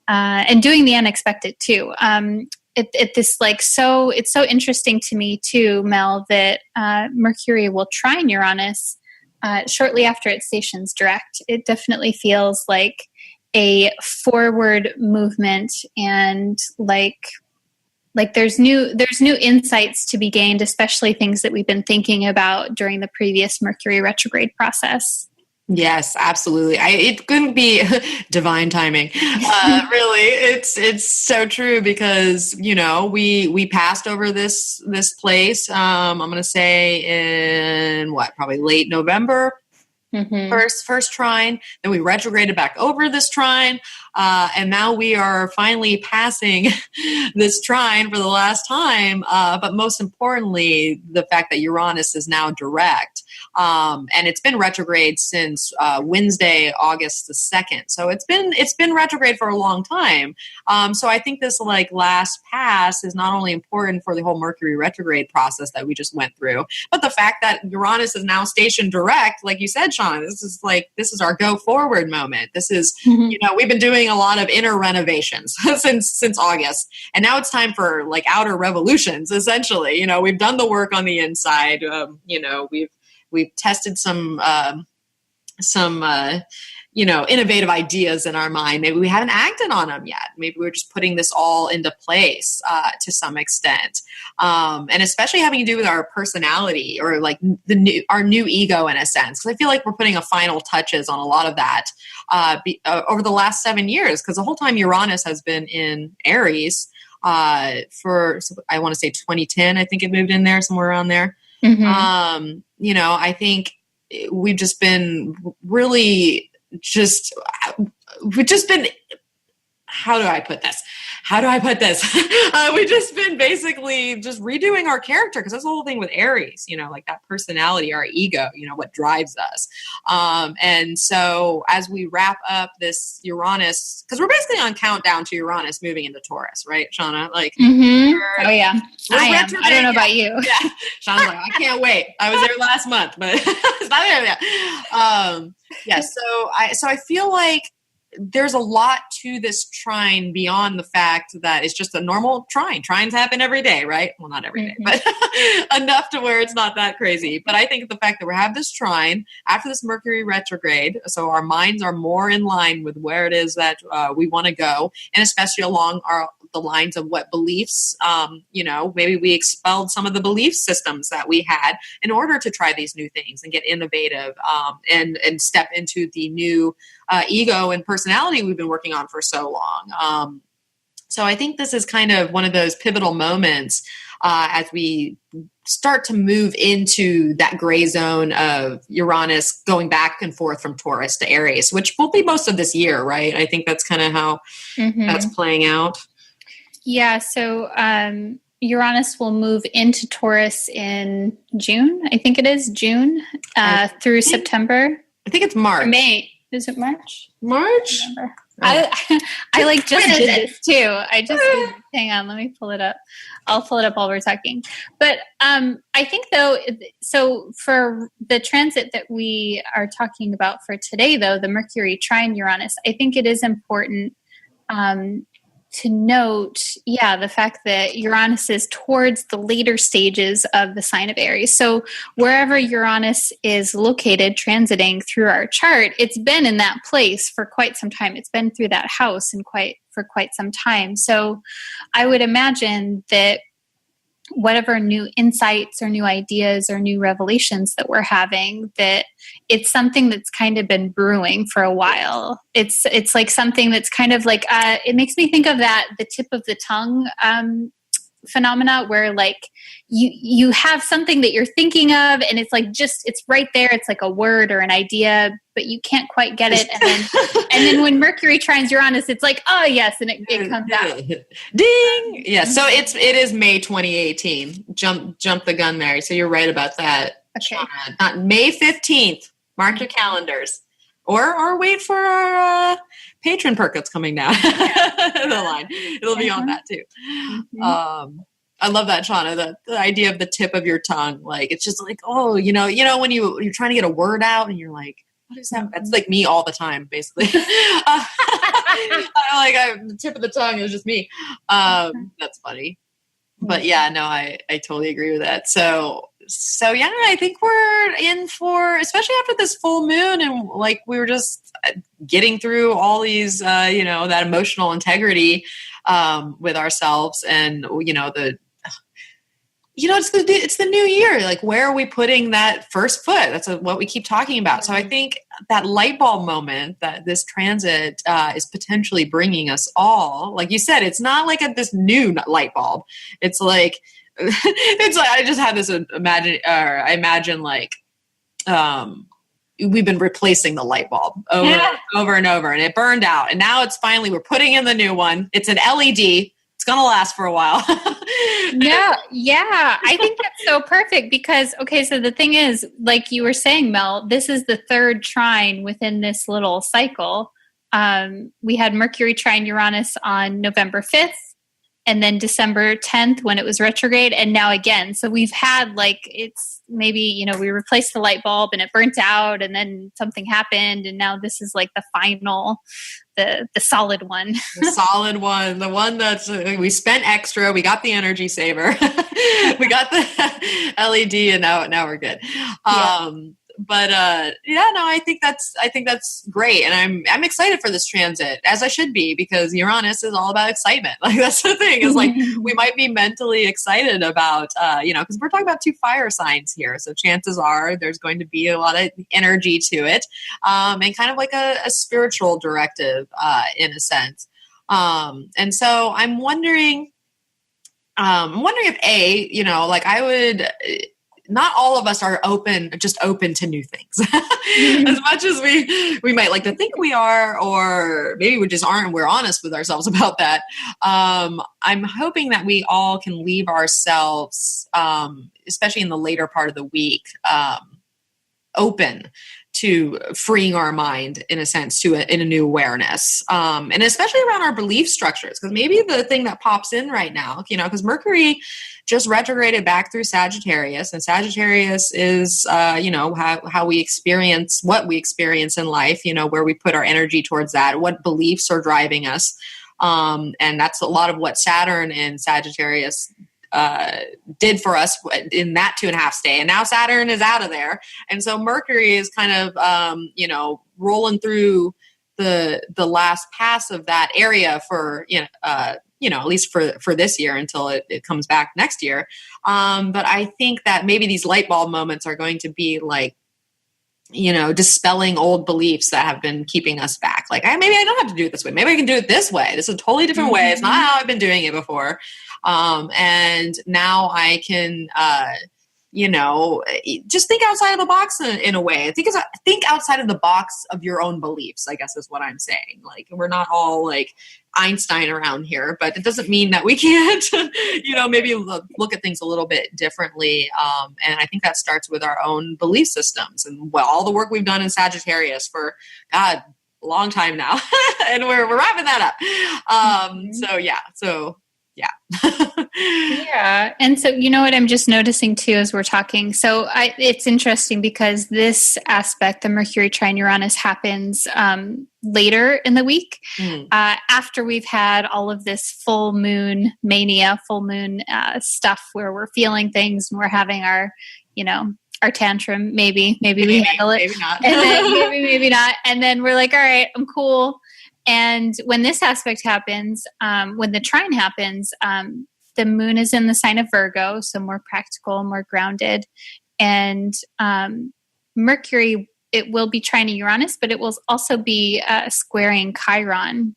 and doing the unexpected too. It's so interesting to me too, Mel, that Mercury will trine Uranus shortly after it stations direct. It definitely feels like a forward movement, and like there's new insights to be gained, especially things that we've been thinking about during the previous Mercury retrograde process. Yes, absolutely. It couldn't be divine timing. Really, it's so true because, you know, we passed over this place. I'm going to say in probably late November. Mm-hmm. First trine, then we retrograded back over this trine, and now we are finally passing this trine for the last time. But most importantly, the fact that Uranus is now direct, and it's been retrograde since Wednesday, August the 2nd. So it's been retrograde for a long time. So I think this last pass is not only important for the whole Mercury retrograde process that we just went through, but the fact that Uranus is now stationed direct, like you said, Shawna, this is our go forward moment. This is, you know, we've been doing a lot of inner renovations since August, and now it's time for outer revolutions. Essentially, you know, we've done the work on the inside. You know, we've tested some innovative ideas in our mind. Maybe we haven't acted on them yet. Maybe we're just putting this all into place to some extent. And especially having to do with our personality or our new ego in a sense. Because I feel like we're putting a final touches on a lot of that over the last 7 years. Because the whole time Uranus has been in Aries for, I want to say 2010, I think it moved in there, somewhere around there. Mm-hmm. You know, I think we've just been really we've just been, how do I put this? We've just been basically just redoing our character, because that's the whole thing with Aries, you know, that personality, our ego, you know, what drives us. And so as we wrap up this Uranus, because we're basically on countdown to Uranus moving into Taurus, right, Shawna? Mm-hmm. Oh yeah, I don't know about you. Yeah, Shawna's I can't wait. I was there last month, but it's not there yet. Yeah, so I feel like there's a lot to this trine beyond the fact that it's just a normal trine. Trines happen every day, right? Well, not every day, but enough to where it's not that crazy. But I think the fact that we have this trine after this Mercury retrograde, so our minds are more in line with where it is that we want to go, and especially along the lines of what beliefs, you know, maybe we expelled some of the belief systems that we had in order to try these new things and get innovative and step into the new ego and personality we've been working on for so long. So I think this is kind of one of those pivotal moments as we start to move into that gray zone of Uranus going back and forth from Taurus to Aries, which will be most of this year, right? I think that's kind of how that's playing out. Yeah, so Uranus will move into Taurus in June. I think it is June through September. I think it's March. Or May. Is it March? March? I just did this too. I just did, hang on, let me pull it up. I'll pull it up while we're talking. But I think though, so for the transit that we are talking about for today though, the Mercury trine Uranus, I think it is important to note, the fact that Uranus is towards the later stages of the sign of Aries. So wherever Uranus is located, transiting through our chart, it's been in that place for quite some time. It's been through that house for quite some time. So I would imagine that whatever new insights or new ideas or new revelations that we're having, that it's something that's kind of been brewing for a while. It's like something that's kind of like, it makes me think of the tip of the tongue phenomena, where you have something that you're thinking of and it's it's right there. It's like a word or an idea, but you can't quite get it. And then when Mercury trines Uranus, it's like, oh yes. And it comes out. Ding. Yeah. So it is May 2018. Jump the gun, Mary. So you're right about that. Okay. Not May 15th. Mark your calendars. or wait for our patron perk that's coming down the line. It'll be on that too. I love that, Shawna, the idea of the tip of your tongue. Like, it's just like, oh, when you're trying to get a word out and you're like, what is that? That's like me all the time, basically. The tip of the tongue is just me. That's funny. But yeah, no, I totally agree with that. So yeah, I think we're in for, especially after this full moon, and like we were just getting through all these, that emotional integrity with ourselves, and it's the new year. Like, where are we putting that first foot? That's what we keep talking about. So I think that light bulb moment that this transit is potentially bringing us all, like you said, it's not like this new light bulb. It's like, I just had this I imagine like, we've been replacing the light bulb over and over, and it burned out. And now we're putting in the new one. It's an LED. It's going to last for a while. Yeah. I think that's so perfect because, so the thing is, like you were saying, Mel, this is the third trine within this little cycle. We had Mercury trine Uranus on November 5th, and then December 10th when it was retrograde, and now again. So we've had it's maybe, we replaced the light bulb and it burnt out, and then something happened, and now this is like the final, the solid one. The solid one, the one that's, we spent extra, we got the energy saver, we got the LED, and now we're good. I think that's great. And I'm excited for this transit, as I should be, because Uranus is all about excitement. Like, that's the thing, is like, we might be mentally excited about, because we're talking about 2 fire signs here. So chances are there's going to be a lot of energy to it, and kind of like a spiritual directive, in a sense. And so I'm wondering if I would, not all of us are open to new things as much as we might like to think we are, or maybe we just aren't, and we're honest with ourselves about that. I'm hoping that we all can leave ourselves, especially in the later part of the week, open to freeing our mind, in a sense, in a new awareness, and especially around our belief structures. Because maybe the thing that pops in right now, because Mercury just retrograded back through Sagittarius, and Sagittarius is, how we experience what we experience in life, where we put our energy towards that, what beliefs are driving us. And that's a lot of what Saturn in Sagittarius did for us in that 2.5 stay. And now Saturn is out of there. And so Mercury is kind of, rolling through the last pass of that area for, at least for this year until it comes back next year. But I think that maybe these light bulb moments are going to be like, dispelling old beliefs that have been keeping us back. Like, maybe I don't have to do it this way. Maybe I can do it this way. This is a totally different way. It's not how I've been doing it before. And now I can, just think outside of the box in a way. Think outside of the box of your own beliefs, I guess is what I'm saying. Like, we're not all like Einstein around here, but it doesn't mean that we can't, maybe look at things a little bit differently. And I think that starts with our own belief systems and all the work we've done in Sagittarius for, God, a long time now. And we're wrapping that up. Yeah. Yeah. And so, what I'm just noticing too, as we're talking, so it's interesting because this aspect, the Mercury trine Uranus, happens later in the week, after we've had all of this full moon mania, full moon stuff where we're feeling things and we're having our tantrum. Maybe we handle it. Maybe not. And then maybe not. And then we're like, all right, I'm cool. And when this aspect happens, when the trine happens, the moon is in the sign of Virgo, so more practical, more grounded. And Mercury, it will be trining Uranus, but it will also be squaring Chiron.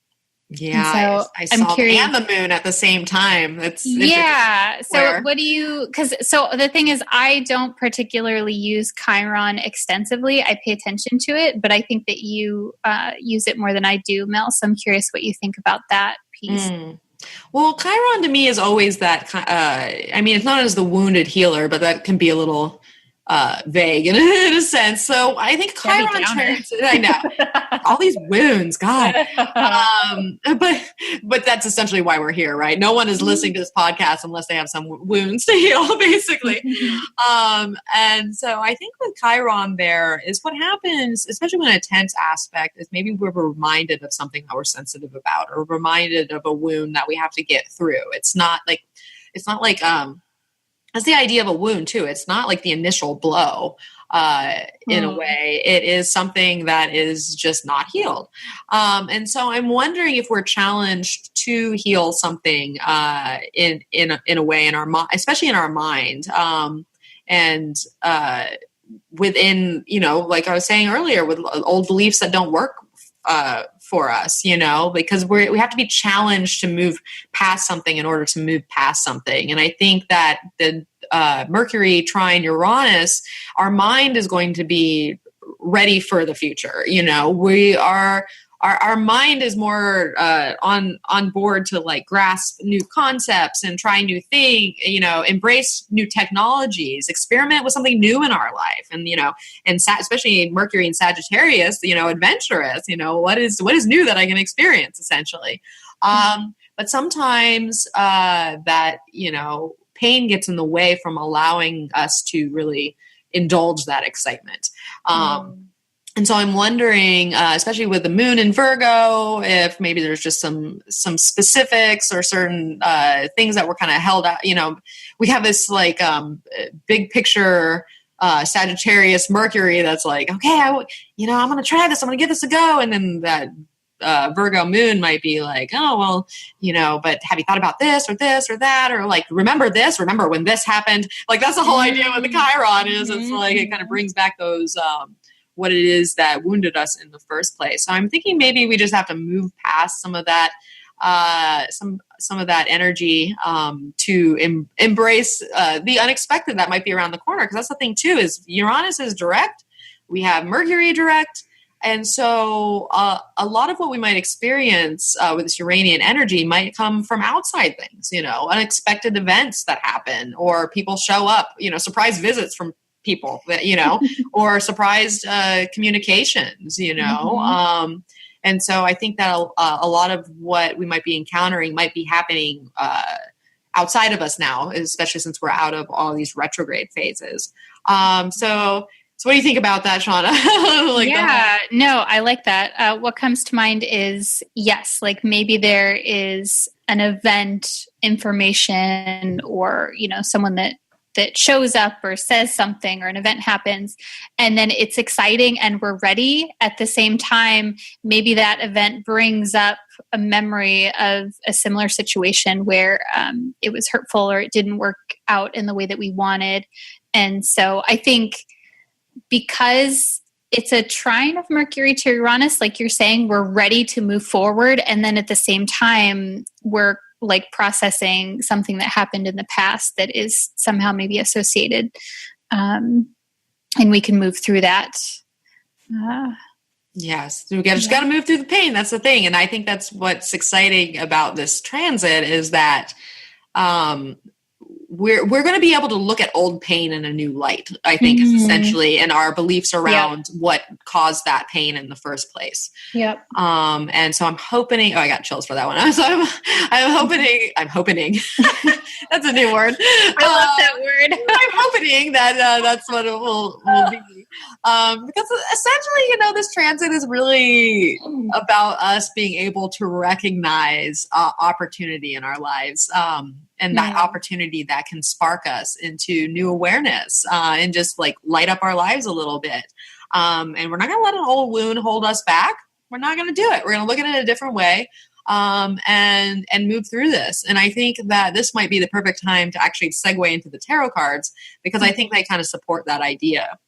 Yeah, so I'm curious. And the moon at the same time. So what do you, so the thing is, I don't particularly use Chiron extensively. I pay attention to it, but I think that you use it more than I do, Mel. So I'm curious what you think about that piece. Well, Chiron to me is always that, it's known as the wounded healer, but that can be a little vague in a sense. So I think Chiron I know all these wounds, God. But that's essentially why we're here, right? No one is listening to this podcast unless they have some wounds to heal, basically. And so I think with Chiron there is what happens, especially when a tense aspect is maybe we're reminded of something that we're sensitive about, or reminded of a wound that we have to get through. It's not like that's the idea of a wound too. It's not like the initial blow in a way. It is something that is just not healed. And so I'm wondering if we're challenged to heal something in a way in our mind, especially in our mind. And within, like I was saying earlier, with old beliefs that don't work for us, because we have to be challenged to move past something in order to move past something. And I think that the Mercury trine Uranus, our mind is going to be ready for the future. We are, our mind is more on board to like grasp new concepts and try new things, embrace new technologies, experiment with something new in our life. And, especially Mercury in Sagittarius, adventurous, what is new that I can experience essentially. But sometimes that, pain gets in the way from allowing us to really indulge that excitement. And so I'm wondering, especially with the moon in Virgo, if maybe there's just some specifics or certain things that were kind of held out. We have this like big picture Sagittarius Mercury that's like, okay, I'm going to try this. I'm going to give this a go. And then that Virgo moon might be like, oh, well, but have you thought about this or that? Or like, remember when this happened? Like, that's the whole idea with the Chiron is it's like, it kind of brings back those, what it is that wounded us in the first place. So I'm thinking maybe we just have to move past some of that, some of that energy to embrace the unexpected that might be around the corner. Because that's the thing too, is Uranus is direct. We have Mercury direct. And so a lot of what we might experience with this Uranian energy might come from outside things, unexpected events that happen, or people show up, surprise visits from people that, or surprised communications, and so I think that a lot of what we might be encountering might be happening outside of us now, especially since we're out of all these retrograde phases. So what do you think about that, Shawna? No, I like that. What comes to mind is, yes, like maybe there is an event information or, someone that shows up or says something or an event happens and then it's exciting and we're ready. At the same time, maybe that event brings up a memory of a similar situation where it was hurtful or it didn't work out in the way that we wanted. And so I think because it's a trine of Mercury to Uranus, like you're saying, we're ready to move forward. And then at the same time, we're like processing something that happened in the past that is somehow maybe associated. And we can move through that. Yes, we just got to move through the pain. That's the thing. And I think that's what's exciting about this transit is that we're going to be able to look at old pain in a new light, I think, is essentially, and our beliefs around what caused that pain in the first place. Yep. And so I'm hoping, I got chills for that one. So I'm hoping, that's a new word. I love that word. I'm hoping that that's what it will be. Because essentially, this transit is really about us being able to recognize opportunity in our lives. And that opportunity that can spark us into new awareness and just like light up our lives a little bit. And we're not going to let an old wound hold us back. We're not going to do it. We're going to look at it in a different way and move through this. And I think that this might be the perfect time to actually segue into the tarot cards because I think they kind of support that idea.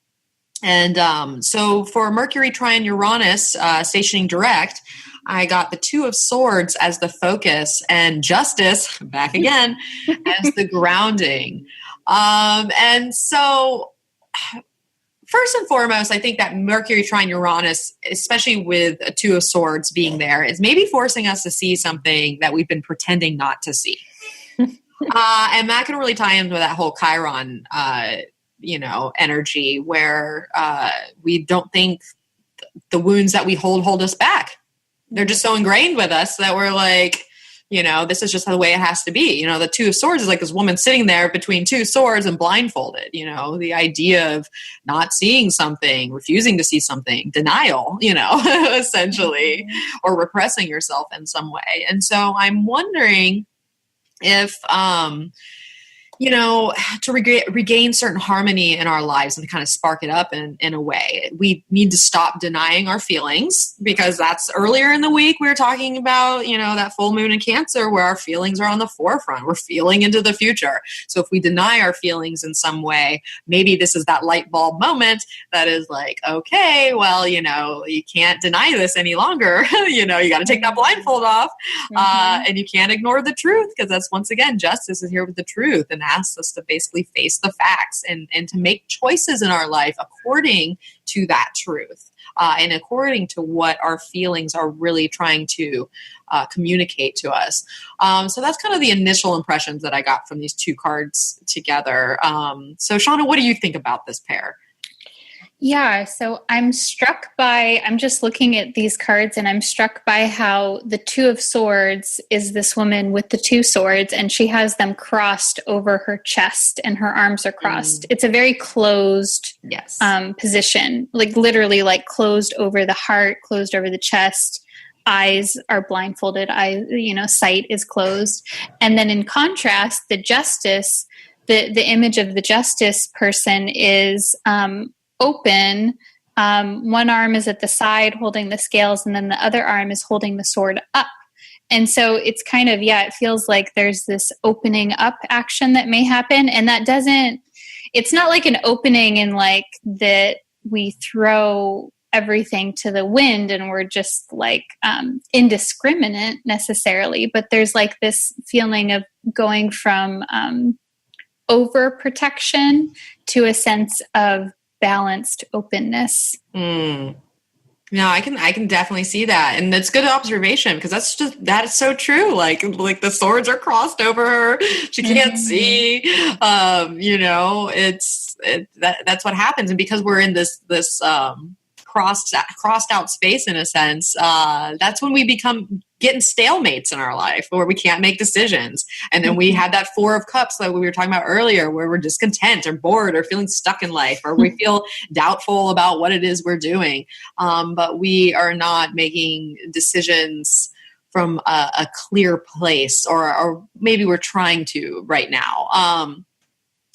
And so for Mercury trine Uranus stationing direct, I got the Two of Swords as the focus and Justice, back again, as the grounding. And so first and foremost, I think that Mercury trine Uranus, especially with a Two of Swords being there, is maybe forcing us to see something that we've been pretending not to see. And that can really tie into that whole Chiron energy where we don't think the wounds that we hold us back. They're just so ingrained with us that we're like, this is just the way it has to be. The Two of Swords is like this woman sitting there between two swords and blindfolded. The idea of not seeing something, refusing to see something, denial, essentially, or repressing yourself in some way. And so I'm wondering if, to regain certain harmony in our lives and kind of spark it up in a way, we need to stop denying our feelings, because that's earlier in the week we were talking about, that full moon in Cancer where our feelings are on the forefront. We're feeling into the future. So if we deny our feelings in some way, maybe this is that light bulb moment that is like, okay, well, you can't deny this any longer. You got to take that blindfold off, and you can't ignore the truth, because that's, once again, justice is here with the truth and asks us to basically face the facts and to make choices in our life according to that truth, and according to what our feelings are really trying to communicate to us. So that's kind of the initial impressions that I got from these two cards together. So Shawna, what do you think about this pair? Yeah, so I'm just looking at these cards, and I'm struck by how the Two of Swords is this woman with the two swords, and she has them crossed over her chest and her arms are crossed. It's a very closed position, like literally like closed over the heart, closed over the chest. Eyes are blindfolded. Sight is closed. And then in contrast, the Justice, the image of the Justice person is open. One arm is at the side holding the scales, and then the other arm is holding the sword up. And so it's kind of, it feels like there's this opening up action that may happen. And it's not like an opening in like that we throw everything to the wind and we're just like indiscriminate necessarily, but there's like this feeling of going from overprotection to a sense of balanced openness. No, I can definitely see that, and it's good observation, because that is so true. Like the swords are crossed over her; she can't see. That's what happens, and because we're in this crossed out space in a sense, that's when we become getting stalemates in our life where we can't make decisions. And then we have that Four of Cups like we were talking about earlier, where we're discontent or bored or feeling stuck in life, or we feel doubtful about what it is we're doing. But we are not making decisions from a clear place, or maybe we're trying to right now.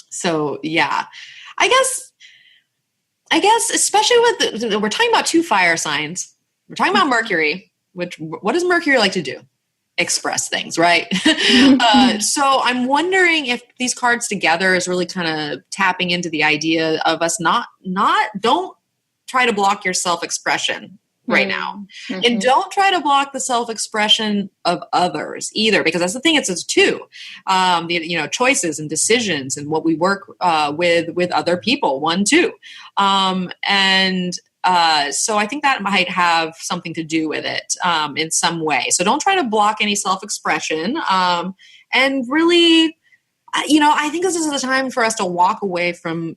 So yeah, I guess, especially with we're talking about two fire signs. We're talking about Mercury, what does Mercury like to do? Express things, right? So I'm wondering if these cards together is really kind of tapping into the idea of us don't try to block your self-expression right now. And don't try to block the self-expression of others either, because that's the thing. It's two, choices and decisions and what we work with other people, 1, 2. So I think that might have something to do with it in some way. So don't try to block any self-expression. And really, I think this is the time for us to walk away from,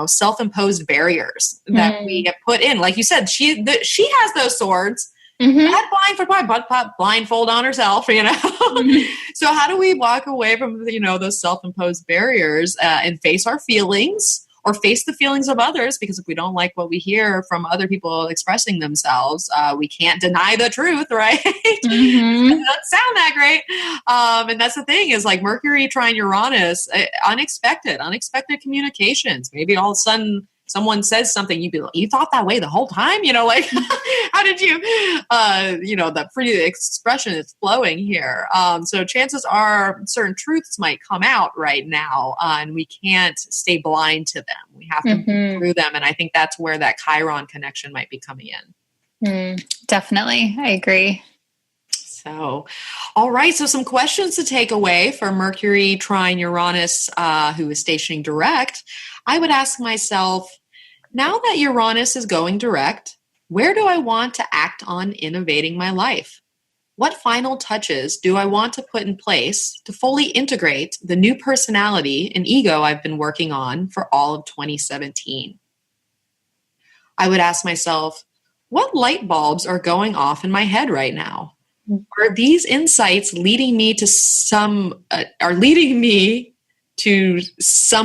self-imposed barriers that we get put in. Like you said, she has those swords. Had blindfold on herself, So how do we walk away from, those self-imposed barriers and face our feelings? Or face the feelings of others, because if we don't like what we hear from other people expressing themselves, we can't deny the truth, right? It doesn't sound that great. And that's the thing, is like Mercury trine Uranus, unexpected communications. Maybe all of a sudden someone says something, you'd be like, you thought that way the whole time? Like, how did you, the free expression is flowing here. So chances are certain truths might come out right now, and we can't stay blind to them. We have to move through them. And I think that's where that Chiron connection might be coming in. Definitely. I agree. So, all right. So some questions to take away for Mercury trine Uranus, who is stationing direct. I would ask myself, now that Uranus is going direct, where do I want to act on innovating my life? What final touches do I want to put in place to fully integrate the new personality and ego I've been working on for all of 2017? I would ask myself, what light bulbs are going off in my head right now? Are these insights leading me to some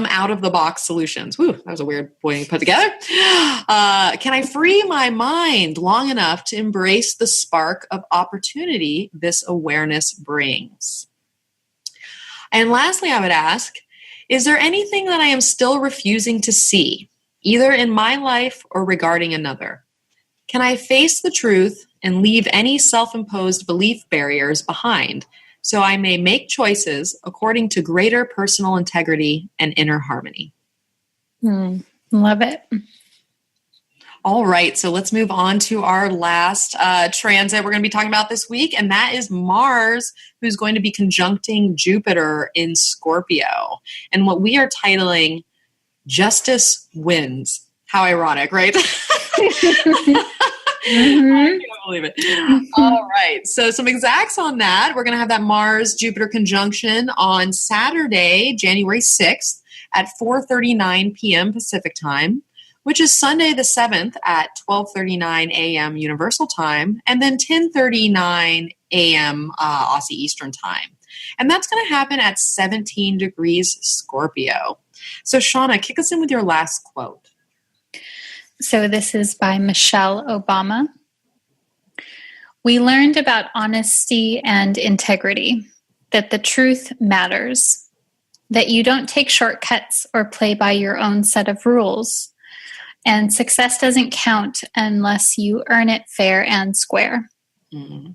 out-of-the-box solutions? Whew, that was a weird way to put together. Can I free my mind long enough to embrace the spark of opportunity this awareness brings? And lastly, I would ask, is there anything that I am still refusing to see, either in my life or regarding another? Can I face the truth and leave any self-imposed belief barriers behind, so I may make choices according to greater personal integrity and inner harmony? Love it. All right, so let's move on to our last transit we're going to be talking about this week, and that is Mars, who's going to be conjuncting Jupiter in Scorpio. And what we are titling Justice Wins. How ironic, right? I can't believe it. All right. So some exacts on that. We're going to have that Mars-Jupiter conjunction on Saturday, January 6th at 4:39 p.m. Pacific time, which is Sunday the 7th at 12:39 a.m. Universal time, and then 10:39 a.m. Aussie Eastern time. And that's going to happen at 17 degrees Scorpio. So Shawna, kick us in with your last quote. So this is by Michelle Obama. We learned about honesty and integrity, that the truth matters, that you don't take shortcuts or play by your own set of rules, and success doesn't count unless you earn it fair and square. Mm-hmm.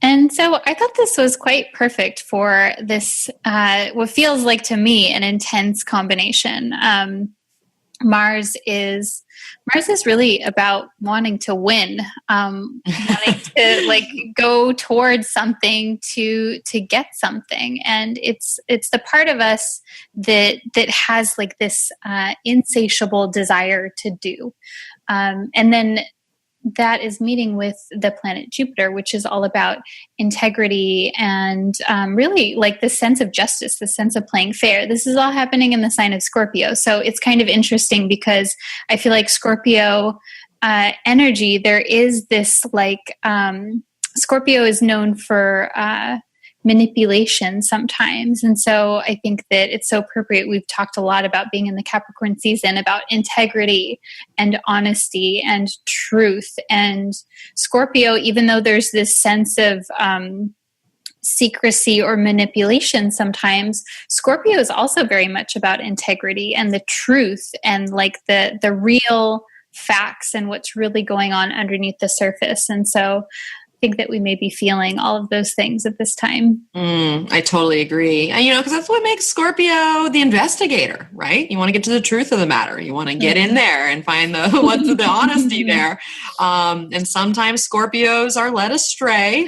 And so I thought this was quite perfect for this, what feels like to me an intense combination. Mars is really about wanting to win, wanting to go towards something to get something, and it's the part of us that has this insatiable desire to do, and then that is meeting with the planet Jupiter, which is all about integrity and really the sense of justice, the sense of playing fair. This is all happening in the sign of Scorpio. So it's kind of interesting because I feel like Scorpio energy, there is this Scorpio is known for manipulation sometimes. And so I think that it's so appropriate. We've talked a lot about being in the Capricorn season, about integrity and honesty and truth. And Scorpio, even though there's this sense of secrecy or manipulation sometimes, Scorpio is also very much about integrity and the truth and the real facts and what's really going on underneath the surface. And so think that we may be feeling all of those things at this time. I totally agree. And, because that's what makes Scorpio the investigator, right? You want to get to the truth of the matter. You want to get in there and find what's the honesty there. And sometimes Scorpios are led astray.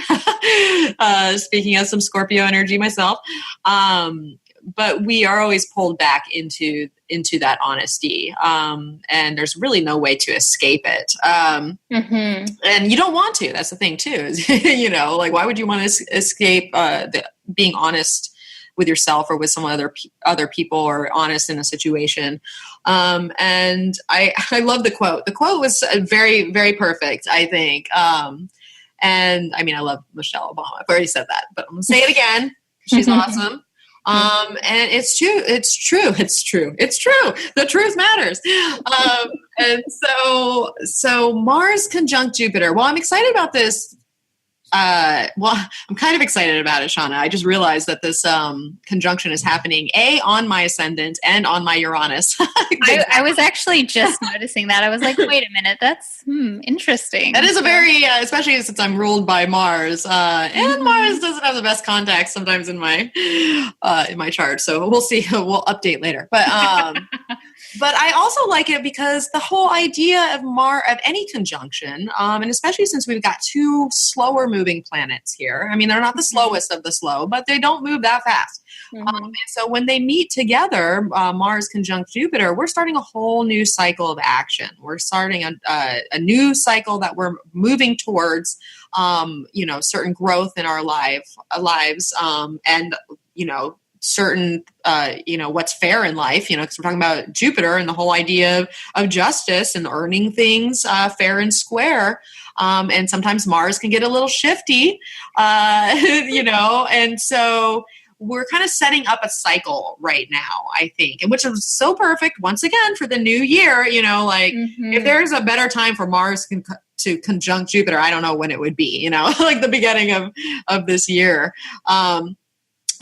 Speaking of some Scorpio energy myself. But we are always pulled back into that honesty. And there's really no way to escape it. And you don't want to. That's the thing too, is, why would you want to escape being honest with yourself or with some other people, or honest in a situation? And I love the quote. The quote was very, very perfect, I think. And I mean, I love Michelle Obama. I've already said that, but I'm going to say it again. She's awesome. And it's true. The truth matters. And so Mars conjunct Jupiter. Well, I'm excited about this. I'm kind of excited about it, Shawna. I just realized that this conjunction is happening on my ascendant and on my Uranus. I was actually just noticing that. I was like, wait a minute, that's interesting. That is a very, especially since I'm ruled by Mars, and Mars doesn't have the best contacts sometimes in my chart. So we'll see. We'll update later. But But I also like it because the whole idea of any conjunction, and especially since we've got two slower moving planets here. I mean, they're not the slowest of the slow, but they don't move that fast. And so when they meet together, Mars conjunct Jupiter, we're starting a whole new cycle of action. We're starting a new cycle that we're moving towards, certain growth in our lives, and certain, what's fair in life, because we're talking about Jupiter and the whole idea of justice and earning things fair and square. And sometimes Mars can get a little shifty, and so we're kind of setting up a cycle right now, I think, and which is so perfect once again for the new year. If there's a better time for Mars to conjunct Jupiter, I don't know when it would be, like the beginning of this year.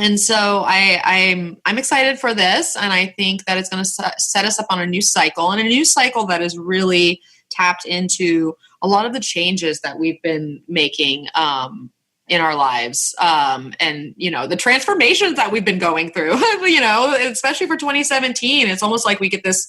And so I'm excited for this, and I think that it's going to set us up on a new cycle, and a new cycle that is really tapped into a lot of the changes that we've been making in our lives, and the transformations that we've been going through. Especially for 2017, it's almost like we get this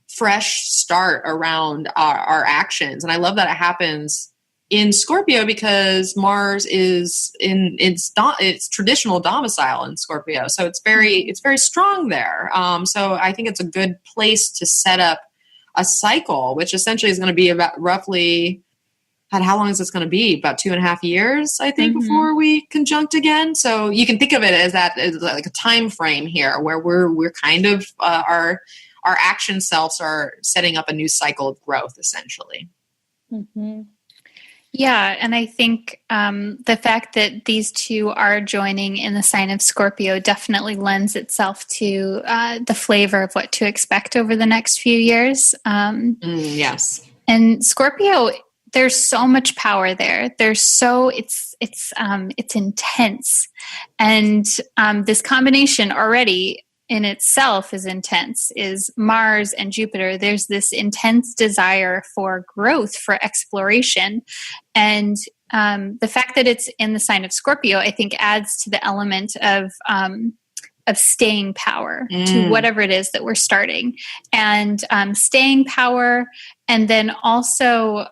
fresh start around our actions, and I love that it happens in Scorpio because Mars is in its traditional domicile in Scorpio, so it's very strong there. So I think it's a good place to set up a cycle, which essentially is going to be about roughly. How long is this going to be? About 2.5 years, I think, before we conjunct again. So you can think of it as like a time frame here, where we're kind of our action selves are setting up a new cycle of growth, essentially. Mm-hmm. Yeah, and I think the fact that these two are joining in the sign of Scorpio definitely lends itself to the flavor of what to expect over the next few years. Yes. And Scorpio, there's so much power there. It's intense, and this combination already in itself is intense. Is Mars and Jupiter? There's this intense desire for growth, for exploration, and the fact that it's in the sign of Scorpio, I think, adds to the element of staying power to whatever it is that we're starting, and staying power. And then also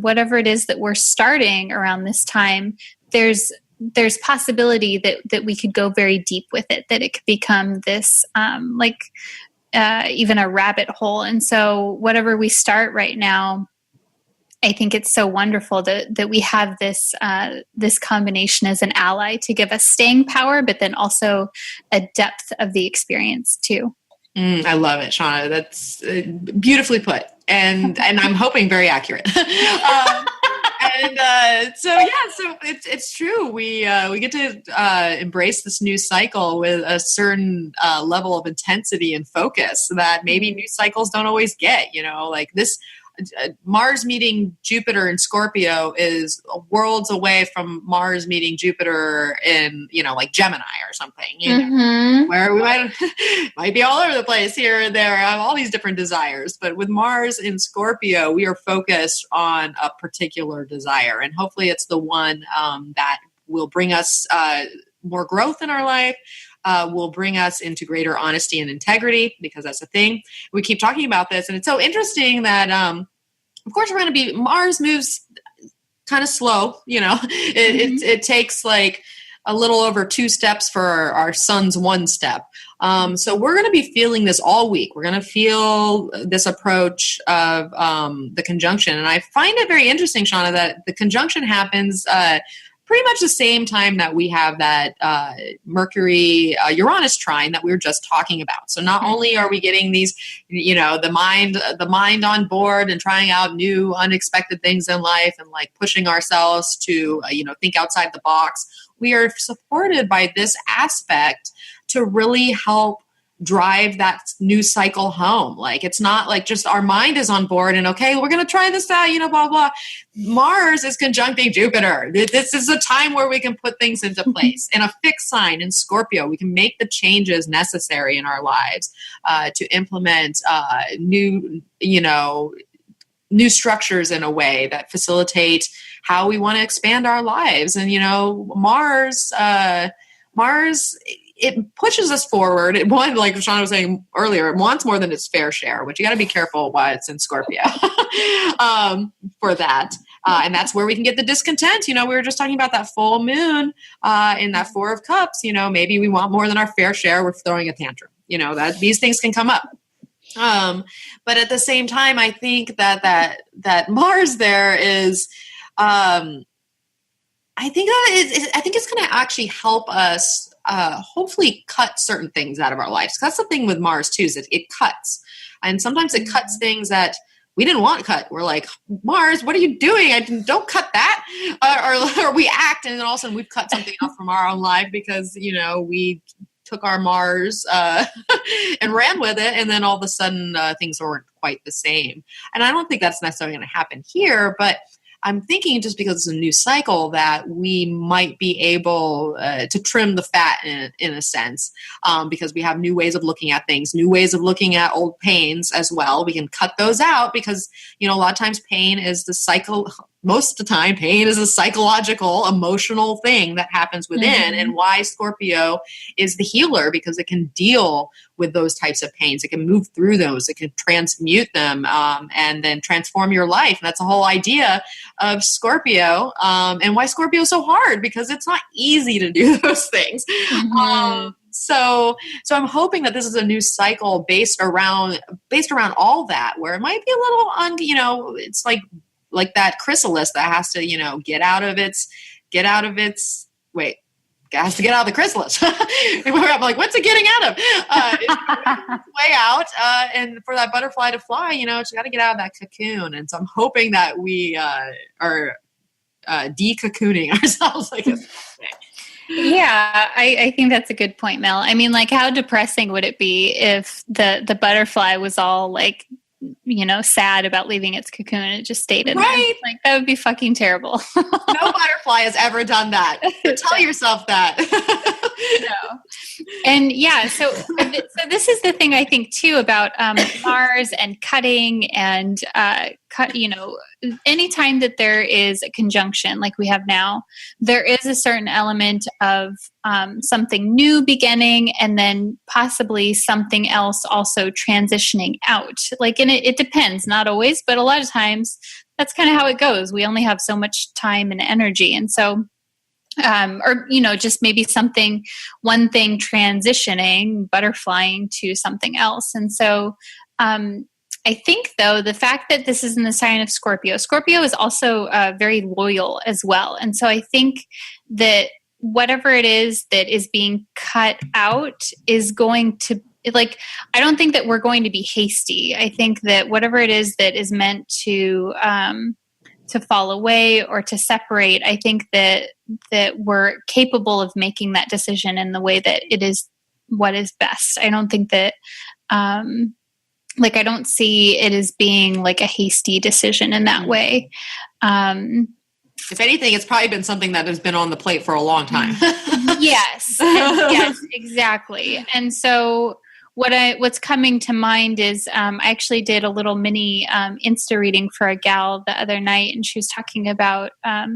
whatever it is that we're starting around this time, there's possibility that we could go very deep with it, that it could become this even a rabbit hole. And so whatever we start right now, I think it's so wonderful that we have this combination as an ally to give us staying power, but then also a depth of the experience too. I love it, Shawna. That's beautifully put, and I'm hoping very accurate. So it's true. We get to embrace this new cycle with a certain level of intensity and focus that maybe new cycles don't always get. Like this. Mars meeting Jupiter in Scorpio is worlds away from Mars meeting Jupiter in, like Gemini or something, where we might be all over the place here and there, have all these different desires. But with Mars in Scorpio, we are focused on a particular desire. And hopefully it's the one that will bring us more growth in our life, will bring us into greater honesty and integrity, because that's the thing. We keep talking about this, and it's so interesting that, of course, Mars moves kind of slow. It takes like a little over 2 steps for our sun's 1 step. So we're going to be feeling this all week. We're going to feel this approach of the conjunction, and I find it very interesting, Shawna, that the conjunction happens pretty much the same time that we have that Mercury Uranus trine that we were just talking about. So not only are we getting these, the mind on board and trying out new unexpected things in life and like pushing ourselves to think outside the box, we are supported by this aspect to really help drive that new cycle home. Like, it's not like just our mind is on board and okay, we're going to try this out, blah, blah. Mars is conjuncting Jupiter. This is a time where we can put things into place. In a fixed sign in Scorpio, we can make the changes necessary in our lives to implement new structures in a way that facilitate how we want to expand our lives. And, Mars, it pushes us forward. It like Shawna was saying earlier, it wants more than its fair share, which you got to be careful why it's in Scorpio for that. And that's where we can get the discontent. We were just talking about that full moon in that Four of Cups. Maybe we want more than our fair share. We're throwing a tantrum. That these things can come up. But at the same time, I think that Mars there is. I think it's going to actually help us hopefully cut certain things out of our lives. That's the thing with Mars too, is it cuts. And sometimes it cuts things that we didn't want cut. We're like, Mars, what are you doing? Don't cut that. Or we act, and then all of a sudden we've cut something out from our own life because, we took our Mars and ran with it. And then all of a sudden things weren't quite the same. And I don't think that's necessarily going to happen here, but I'm thinking just because it's a new cycle that we might be able to trim the fat in a sense because we have new ways of looking at things, new ways of looking at old pains as well. We can cut those out because, a lot of times pain is the cycle. Most of the time, pain is a psychological, emotional thing that happens within, and why Scorpio is the healer, because it can deal with those types of pains. It can move through those. It can transmute them and then transform your life. And that's the whole idea of Scorpio and why Scorpio is so hard, because it's not easy to do those things. So I'm hoping that this is a new cycle based around all that, where it might be a little it's like that chrysalis that has to, get out of the chrysalis. I'm like, what's it getting out of? It's way out. And for that butterfly to fly, it's got to get out of that cocoon. And so I'm hoping that we are de-cocooning ourselves, I guess. Yeah, I think that's a good point, Mel. I mean, like, how depressing would it be if the butterfly was all like, sad about leaving its cocoon and it just stayed in there? Like, that would be fucking terrible. No butterfly has ever done that. So tell yourself that. No. And yeah, so this is the thing I think too about Mars and cutting and anytime that there is a conjunction like we have now, there is a certain element of something new beginning and then possibly something else also transitioning out. Like, and it depends, not always, but a lot of times that's kind of how it goes. We only have so much time and energy. And so just maybe one thing transitioning, butterflying to something else. And so, I think though, the fact that this is in the sign of Scorpio is also very loyal as well. And so I think that whatever it is that is being cut out is going to, like, I don't think that we're going to be hasty. I think that whatever it is that is meant to fall away or to separate, I think that we're capable of making that decision in the way that it is what is best. I don't think that, I don't see it as being like a hasty decision in that way. If anything, it's probably been something that has been on the plate for a long time. Yes, exactly. And so what's coming to mind is I actually did a little mini Insta reading for a gal the other night, and she was talking about a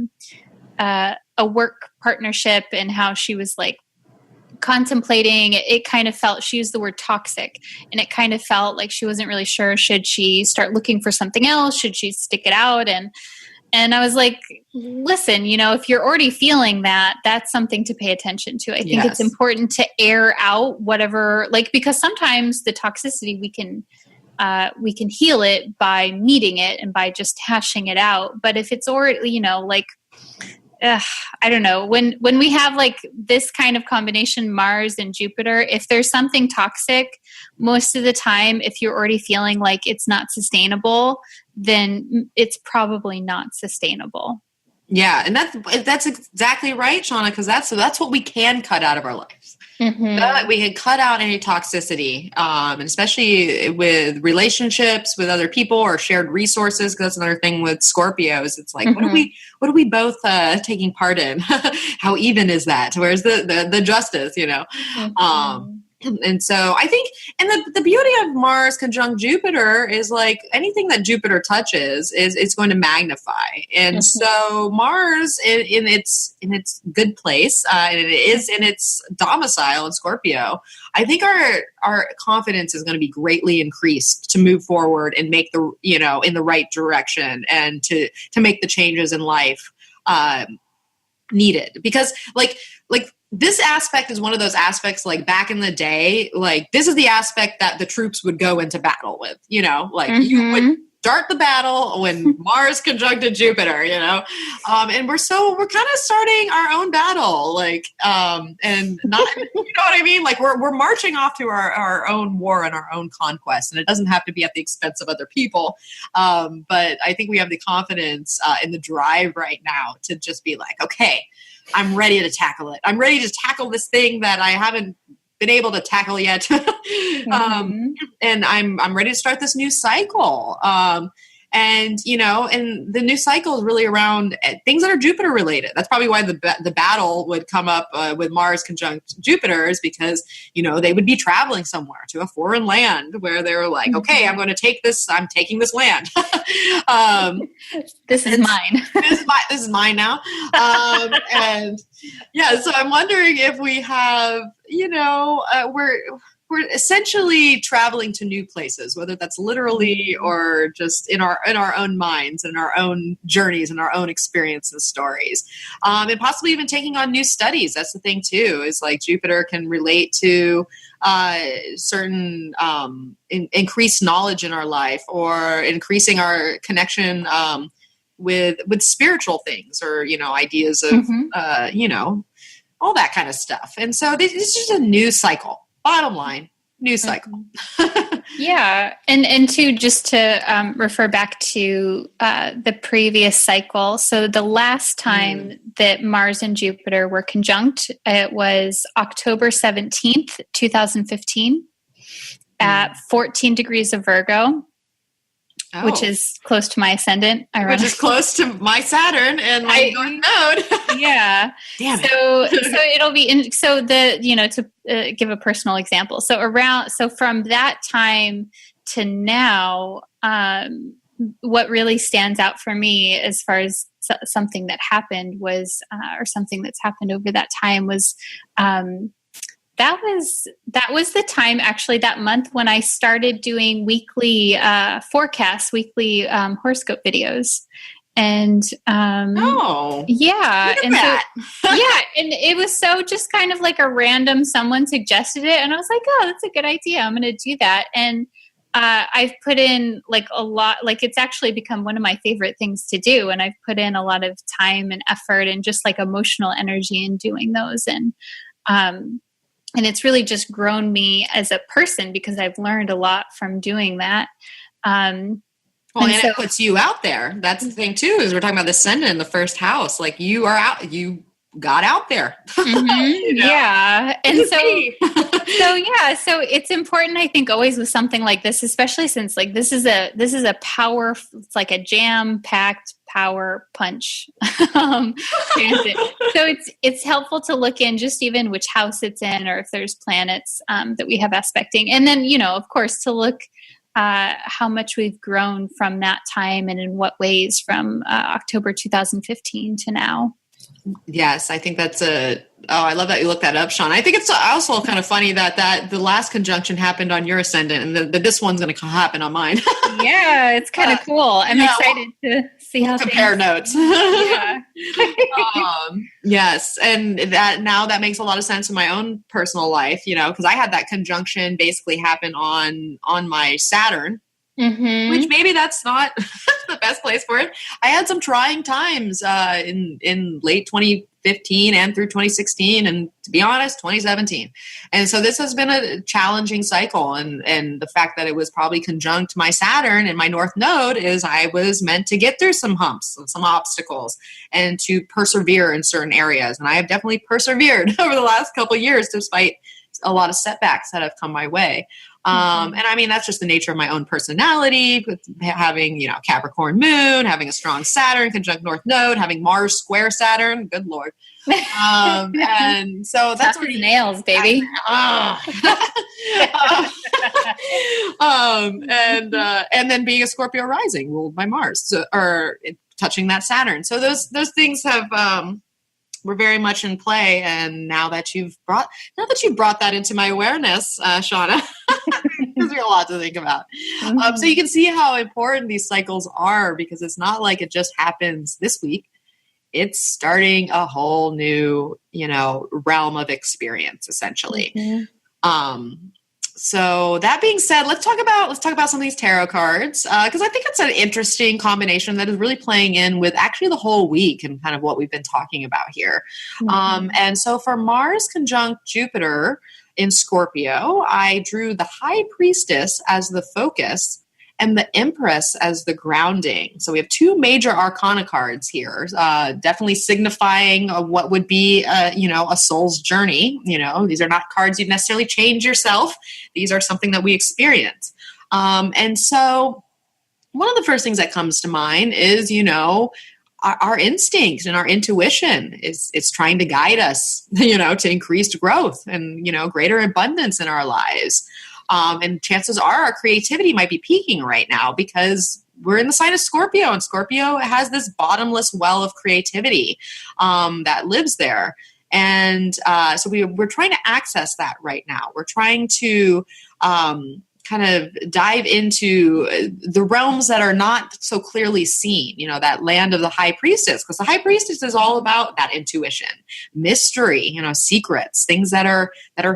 work partnership and how she was like contemplating. It kind of felt, she used the word toxic, and it kind of felt like she wasn't really sure, should she start looking for something else, should she stick it out? And I was like, listen, if you're already feeling that, that's something to pay attention to. I think it's important to air out whatever, because sometimes the toxicity we can heal it by meeting it and by just hashing it out. But if it's already, I don't know, when we have like this kind of combination, Mars and Jupiter, if there's something toxic, most of the time, if you're already feeling like it's not sustainable, then it's probably not sustainable. Yeah. And that's exactly right, Shawna, because that's what we can cut out of our lives. Mm-hmm. We can cut out any toxicity, and especially with relationships with other people or shared resources. Because that's another thing with Scorpios. It's like, what are we both taking part in? How even is that? Where's the justice? And so I think, and the beauty of Mars conjunct Jupiter is like anything that Jupiter touches is it's going to magnify. And so Mars in its good place, and it is in its domicile in Scorpio, I think our confidence is going to be greatly increased to move forward and make the, in the right direction, and to make the changes in life needed. Because like this aspect is one of those aspects, like back in the day, like this is the aspect that the troops would go into battle with, you would start the battle when Mars conjuncted Jupiter, and we're kind of starting our own battle, and not, you know what I mean? Like we're marching off to our own war and our own conquest, and it doesn't have to be at the expense of other people. But I think we have the confidence and the drive right now to just be like, okay, I'm ready to tackle it. I'm ready to tackle this thing that I haven't been able to tackle yet. And I'm ready to start this new cycle. And the new cycle is really around things that are Jupiter related. That's probably why the battle would come up with Mars conjunct Jupiter, is because, they would be traveling somewhere to a foreign land where they were like, okay, I'm taking this land. This is mine. This is mine now. And yeah, so I'm wondering if we have, we're essentially traveling to new places, whether that's literally or just in our own minds and our own journeys and our own experiences, stories, and possibly even taking on new studies. That's the thing too, is like Jupiter can relate to certain increased knowledge in our life, or increasing our connection with spiritual things, or ideas of all that kind of stuff. And so this is just a new cycle. Bottom line, new cycle. Yeah. And to refer back to the previous cycle. So the last time that Mars and Jupiter were conjunct, it was October 17th, 2015 at 14 degrees of Virgo. Oh. Which is close to my ascendant, ironically. Which is close to my Saturn and my North Node. Yeah. Damn it. So it'll be to give a personal example. So from that time to now, what really stands out for me as far as something that happened was, or something that's happened over that time was, that was the time, actually, that month when I started doing weekly forecasts, weekly horoscope videos. And yeah. And that. So yeah, and it was so just kind of like a random, someone suggested it, and I was like, oh, that's a good idea. I'm going to do that. And I've put in like a lot, like it's actually become one of my favorite things to do. And I've put in a lot of time and effort and just like emotional energy in doing those. And it's really just grown me as a person, because I've learned a lot from doing that. And it puts you out there. That's the thing too, is we're talking about the ascendant in the first house. Like you got out there. Yeah. And so it's important, I think, always with something like this, especially since like this is a power, it's like a jam-packed power punch transit. So it's helpful to look in just even which house it's in, or if there's planets that we have aspecting. And then, of course, to look how much we've grown from that time, and in what ways from October 2015 to now. Yes, I think that's I love that you looked that up, Shawna. I think it's also kind of funny that the last conjunction happened on your ascendant, and this one's going to happen on mine. Yeah, it's kind of cool. I'm excited to see how compare notes. Yeah. Yes, and that makes a lot of sense in my own personal life, because I had that conjunction basically happen on my Saturn. Which maybe that's not the best place for it. I had some trying times in late 2015 and through 2016, and to be honest, 2017. And so this has been a challenging cycle. And the fact that it was probably conjunct my Saturn and my North Node is I was meant to get through some humps and some obstacles and to persevere in certain areas. And I have definitely persevered over the last couple of years, despite a lot of setbacks that have come my way. And I mean, that's just the nature of my own personality, with having, Capricorn moon, having a strong Saturn conjunct North Node, having Mars square Saturn, good Lord. And so that's where nails, baby. And then being a Scorpio rising ruled by Mars, or touching that Saturn. So those things have were very much in play. And now that you've brought that into my awareness, Shawna, gives me a lot to think about. So you can see how important these cycles are, because it's not like it just happens this week. It's starting a whole new, realm of experience, essentially. So that being said, let's talk about some of these tarot cards, because I think it's an interesting combination that is really playing in with actually the whole week and kind of what we've been talking about here. And so for Mars conjunct Jupiter in Scorpio, I drew the High Priestess as the focus and the Empress as the grounding. So we have two major arcana cards here, definitely signifying what would be, a soul's journey. These are not cards you'd necessarily change yourself. These are something that we experience. And so one of the first things that comes to mind is, our instinct and our intuition is trying to guide us, to increased growth and, greater abundance in our lives. And chances are our creativity might be peaking right now because we're in the sign of Scorpio, and Scorpio has this bottomless well of creativity that lives there. And so we're trying to access that right now. We're trying to kind of dive into the realms that are not so clearly seen, that land of the High Priestess, because the High Priestess is all about that intuition, mystery, secrets, things that are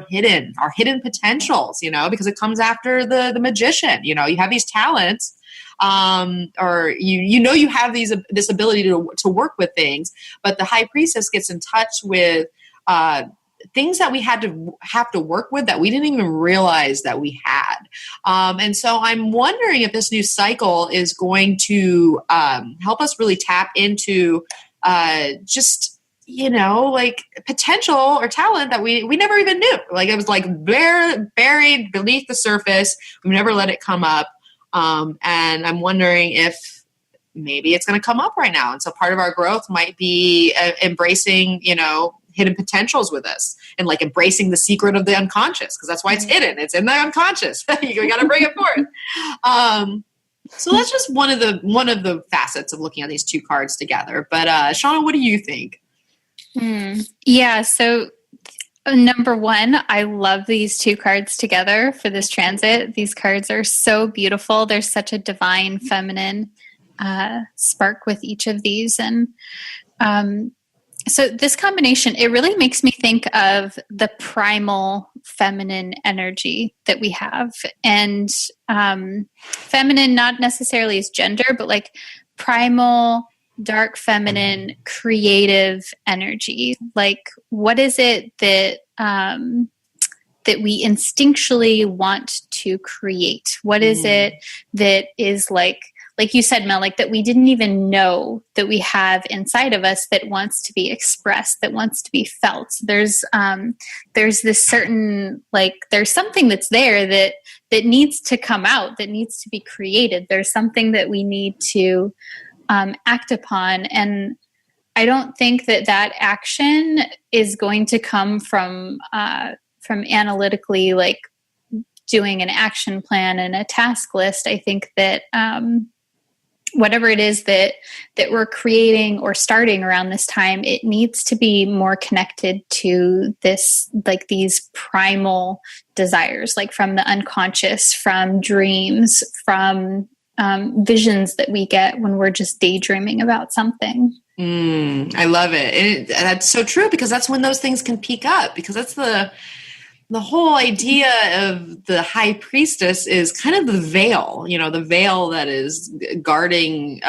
hidden, our hidden potentials, because it comes after the magician. You have these talents, or you have this ability to work with things, but the High Priestess gets in touch with things that we have to work with that we didn't even realize that we had. And so I'm wondering if this new cycle is going to help us really tap into just, potential or talent that we never even knew. Like it was like buried beneath the surface. We never let it come up. And I'm wondering if maybe it's going to come up right now. And so part of our growth might be embracing, hidden potentials with us, and like embracing the secret of the unconscious, because that's why it's hidden. It's in the unconscious. You got to bring it forth. So that's just one of the facets of looking at these two cards together. But Shawna, what do you think? Yeah. So number one, I love these two cards together for this transit. These cards are so beautiful. There's such a divine feminine spark with each of these. And so this combination, it really makes me think of the primal feminine energy that we have. And feminine, not necessarily as gender, but like primal, dark feminine, creative energy. Like what is it that that we instinctually want to create? What is it that is like you said, Mel, like that we didn't even know that we have inside of us that wants to be expressed, that wants to be felt. There's this certain, like, there's something that's there that needs to come out, that needs to be created. There's something that we need to act upon. And I don't think that action is going to come from analytically, like doing an action plan and a task list. I think that, whatever it is that we're creating or starting around this time, it needs to be more connected to this, like these primal desires, like from the unconscious, from dreams, from visions that we get when we're just daydreaming about something. I love it. And that's so true, because that's when those things can peak up, because that's the whole idea of the High Priestess is kind of the veil, the veil that is guarding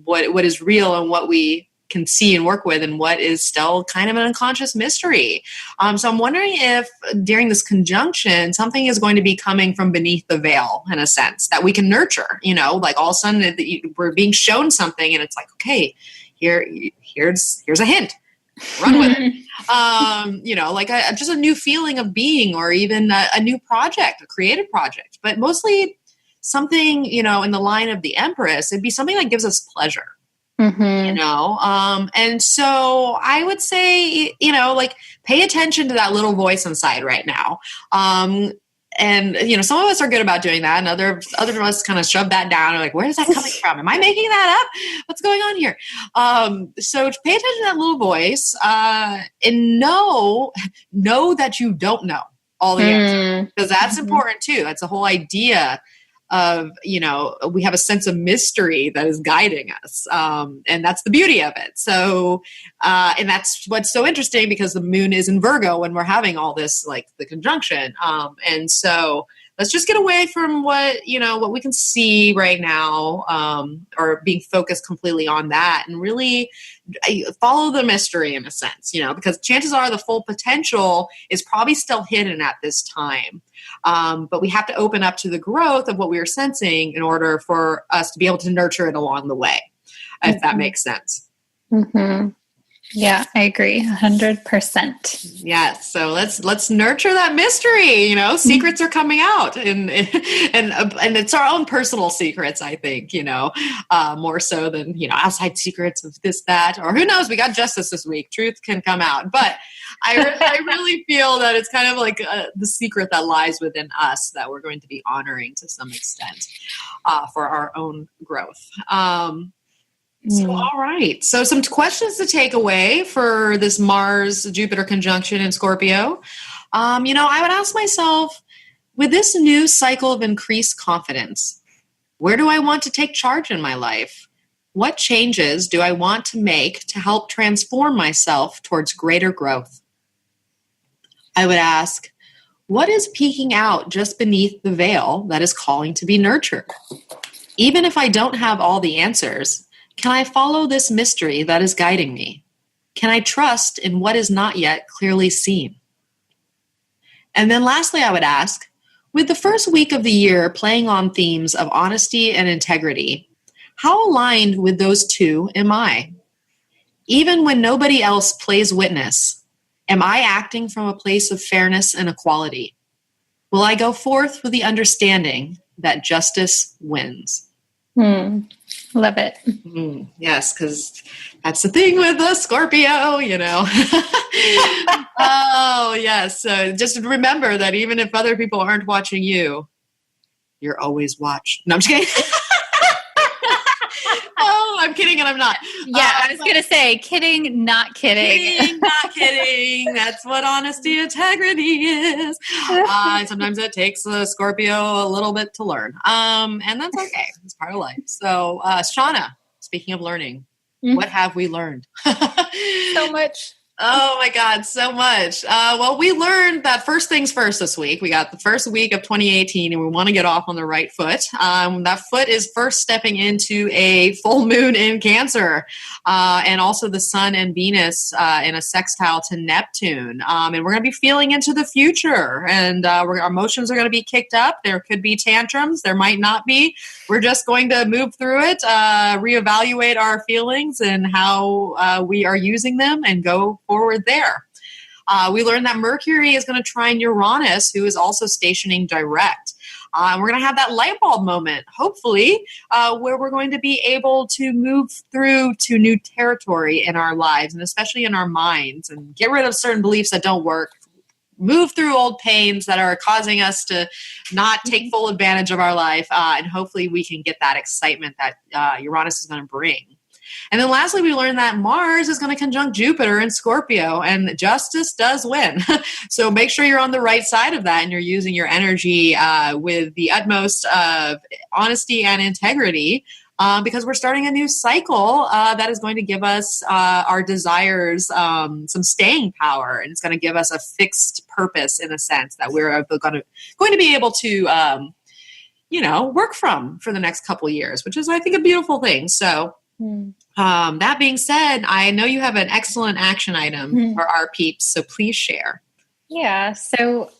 what is real and what we can see and work with, and what is still kind of an unconscious mystery. So I'm wondering if during this conjunction, something is going to be coming from beneath the veil, in a sense, that we can nurture, like all of a sudden we're being shown something and it's like, okay, here's a hint. Run with it. Like just a new feeling of being, or even a new project, a creative project, but mostly something, in the line of the Empress, it'd be something that gives us pleasure. And so I would say, like, pay attention to that little voice inside right now. And, some of us are good about doing that, and other of us kind of shove that down and like, where is that coming from? Am I making that up? What's going on here? So pay attention to that little voice, and know that you don't know all the answers, because that's important too. That's the whole idea of, we have a sense of mystery that is guiding us. And that's the beauty of it. So, and that's what's so interesting, because the moon is in Virgo when we're having all this, like the conjunction. And so let's just get away from what we can see right now, or being focused completely on that, and really follow the mystery in a sense, because chances are the full potential is probably still hidden at this time. But we have to open up to the growth of what we are sensing in order for us to be able to nurture it along the way, if that makes sense. Yeah, I agree 100%. Yes. So let's nurture that mystery. Secrets are coming out, and it's our own personal secrets, I think, more so than, outside secrets of this, that, or who knows, we got justice this week. Truth can come out. But I really feel that it's kind of like the secret that lies within us that we're going to be honoring to some extent, for our own growth. So, all right. So some questions to take away for this Mars-Jupiter conjunction in Scorpio. I would ask myself, with this new cycle of increased confidence, where do I want to take charge in my life? What changes do I want to make to help transform myself towards greater growth? I would ask, what is peeking out just beneath the veil that is calling to be nurtured? Even if I don't have all the answers, can I follow this mystery that is guiding me? Can I trust in what is not yet clearly seen? And then lastly, I would ask, with the first week of the year playing on themes of honesty and integrity, how aligned with those two am I? Even when nobody else plays witness, am I acting from a place of fairness and equality? Will I go forth with the understanding that justice wins? Love it. Yes, because that's the thing with the Scorpio, Oh, yes. So just remember that even if other people aren't watching you, you're always watched. No, I'm just kidding. Oh, I'm kidding and I'm not. Yeah, I was going to say, kidding, not kidding. Kidding, not kidding. That's what honesty, integrity is. Sometimes it takes a Scorpio a little bit to learn. And that's okay. It's part of life. So, Shawna, speaking of learning, what have we learned? So much. Oh my God, so much. Well, we learned that first things first this week. We got the first week of 2018 and we want to get off on the right foot. That foot is first stepping into a full moon in Cancer, and also the Sun and Venus in a sextile to Neptune. And we're going to be feeling into the future, and our emotions are going to be kicked up. There could be tantrums. There might not be. We're just going to move through it, reevaluate our feelings and how we are using them, and go forward there. We learned that Mercury is going to trine Uranus, who is also stationing direct. We're going to have that light bulb moment, hopefully, where we're going to be able to move through to new territory in our lives, and especially in our minds, and get rid of certain beliefs that don't work. Move through old pains that are causing us to not take full advantage of our life, and hopefully we can get that excitement that Uranus is going to bring. And then lastly, we learned that Mars is going to conjunct Jupiter in Scorpio, and justice does win. So make sure you're on the right side of that and you're using your energy with the utmost of honesty and integrity, because we're starting a new cycle that is going to give us our desires some staying power, and it's going to give us a fixed purpose in a sense that we're going to be able to work from for the next couple years, which is, I think, a beautiful thing. So that being said, I know you have an excellent action item for our peeps, so please share. Yeah, so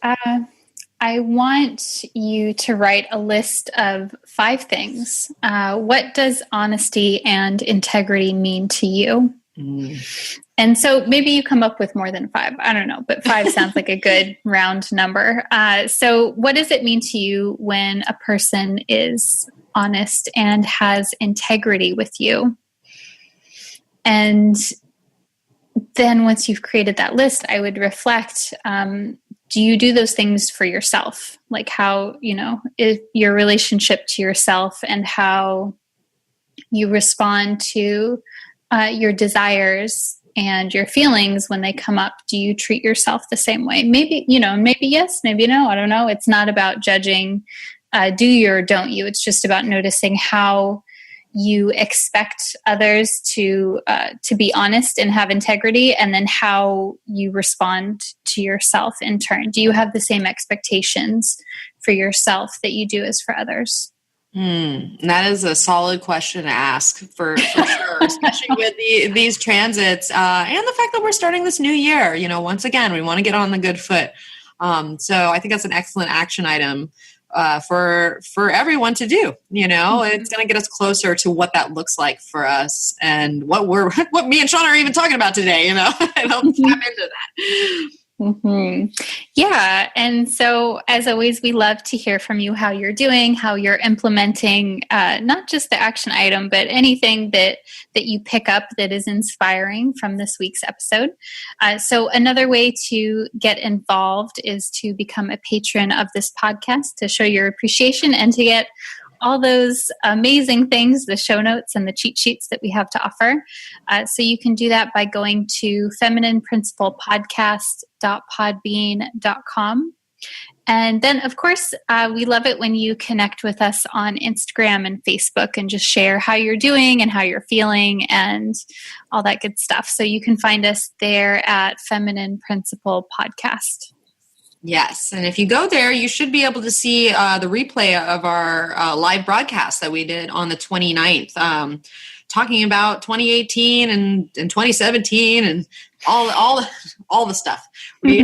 I want you to write a list of 5 things. What does honesty and integrity mean to you? And so maybe you come up with more than 5. I don't know, but 5 sounds like a good round number. So what does it mean to you when a person is honest and has integrity with you? And then once you've created that list, I would reflect, do you do those things for yourself? Like how, if your relationship to yourself and how you respond to your desires and your feelings when they come up. Do you treat yourself the same way? Maybe, maybe yes, maybe no. I don't know. It's not about judging, do you or don't you. It's just about noticing how you expect others to be honest and have integrity, and then how you respond to yourself in turn. Do you have the same expectations for yourself that you do as for others? That is a solid question to ask for sure, especially with these transits and the fact that we're starting this new year. Once again, we want to get on the good foot. So I think that's an excellent action item for everyone to do. It's going to get us closer to what that looks like for us and what me and Shawna are even talking about today. And I'll tap into that. Mm-hmm. Yeah. And so as always, we love to hear from you, how you're doing, how you're implementing, not just the action item, but anything that you pick up that is inspiring from this week's episode. So another way to get involved is to become a patron of this podcast, to show your appreciation and to get all those amazing things, the show notes and the cheat sheets that we have to offer. So you can do that by going to feminineprinciplepodcast.podbean.com. And then, of course, we love it when you connect with us on Instagram and Facebook and just share how you're doing and how you're feeling and all that good stuff. So you can find us there at Feminine Principle Podcast. Yes. And if you go there, you should be able to see the replay of our live broadcast that we did on the 29th, talking about 2018 and 2017 and all the stuff we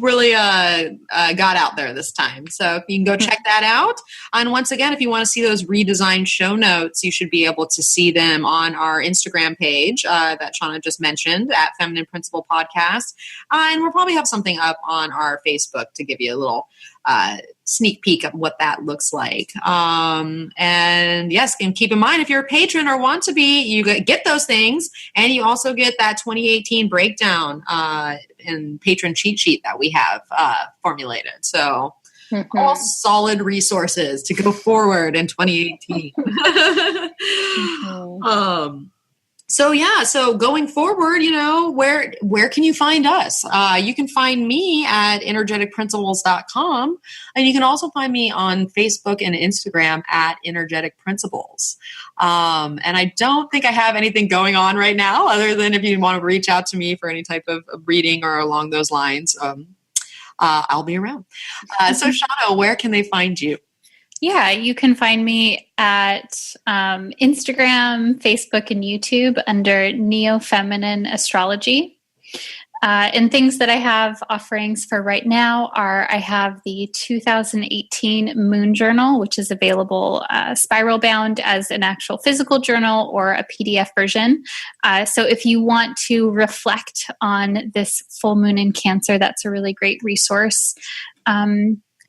really got out there this time. So you can go check that out. And once again, if you want to see those redesigned show notes, you should be able to see them on our Instagram page that Shawna just mentioned at Feminine Principle Podcast. And we'll probably have something up on our Facebook to give you a little sneak peek of what that looks like. And yes, and keep in mind, if you're a patron or want to be, you get those things, and you also get that 2018 breakdown and patron cheat sheet that we have formulated. So all solid resources to go forward in 2018. So going forward, where can you find us? You can find me at energeticprinciples.com, and you can also find me on Facebook and Instagram at Energetic Principles. And I don't think I have anything going on right now, other than if you want to reach out to me for any type of reading or along those lines, I'll be around. So Shawna, where can they find you? Yeah, you can find me at Instagram, Facebook, and YouTube under Neo Feminine Astrology. And things that I have offerings for right now are I have the 2018 Moon Journal, which is available spiral bound as an actual physical journal or a PDF version. So if you want to reflect on this full moon in Cancer, that's a really great resource.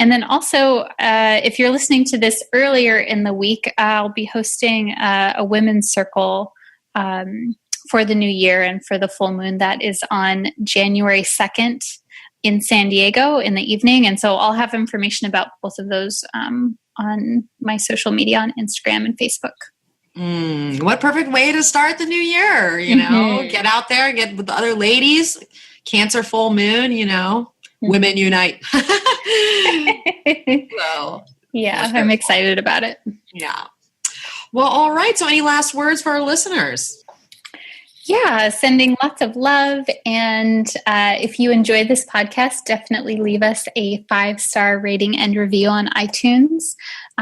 And then also, if you're listening to this earlier in the week, I'll be hosting a women's circle for the new year and for the full moon. That is on January 2nd in San Diego in the evening. And so I'll have information about both of those on my social media on Instagram and Facebook. What perfect way to start the new year, get out there, get with the other ladies, Cancer full moon, women unite. So, yeah, I'm excited about it. Yeah. Well, all right. So any last words for our listeners? Yeah, sending lots of love. And if you enjoyed this podcast, definitely leave us a 5-star rating and review on iTunes,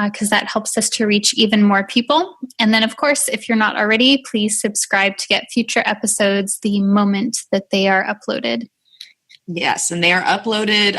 because that helps us to reach even more people. And then, of course, if you're not already, please subscribe to get future episodes the moment that they are uploaded. Yes, and they are uploaded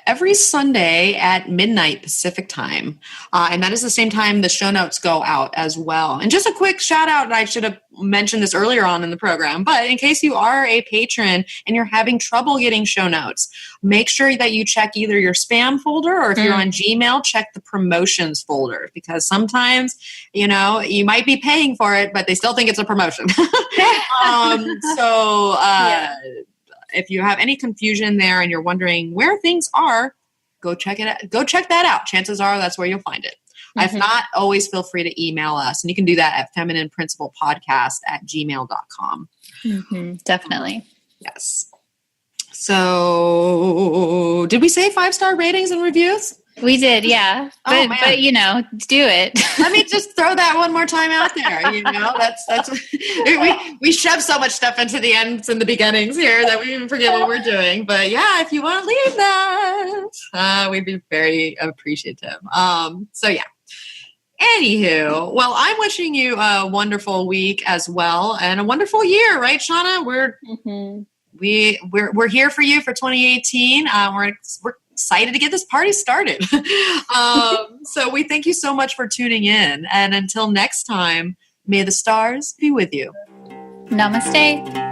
every Sunday at midnight Pacific time. And that is the same time the show notes go out as well. And just a quick shout out, I should have mentioned this earlier on in the program, but in case you are a patron and you're having trouble getting show notes, make sure that you check either your spam folder or if you're on Gmail, check the promotions folder, because sometimes, you might be paying for it, but they still think it's a promotion. If you have any confusion there and you're wondering where things are, go check it out. Go check that out. Chances are that's where you'll find it. If not, always feel free to email us. And you can do that at feminineprinciplepodcast@gmail.com. Definitely. Yes. So did we say 5-star ratings and reviews? We did, yeah. But do it. Let me just throw that one more time out there. That's we shove so much stuff into the ends and the beginnings here that we even forget what we're doing. But yeah, if you want to leave that, we'd be very appreciative. Anywho, well, I'm wishing you a wonderful week as well and a wonderful year, right, Shawna? We're here for you for 2018. We're excited to get this party started. So we thank you so much for tuning in. And until next time, may the stars be with you. Namaste.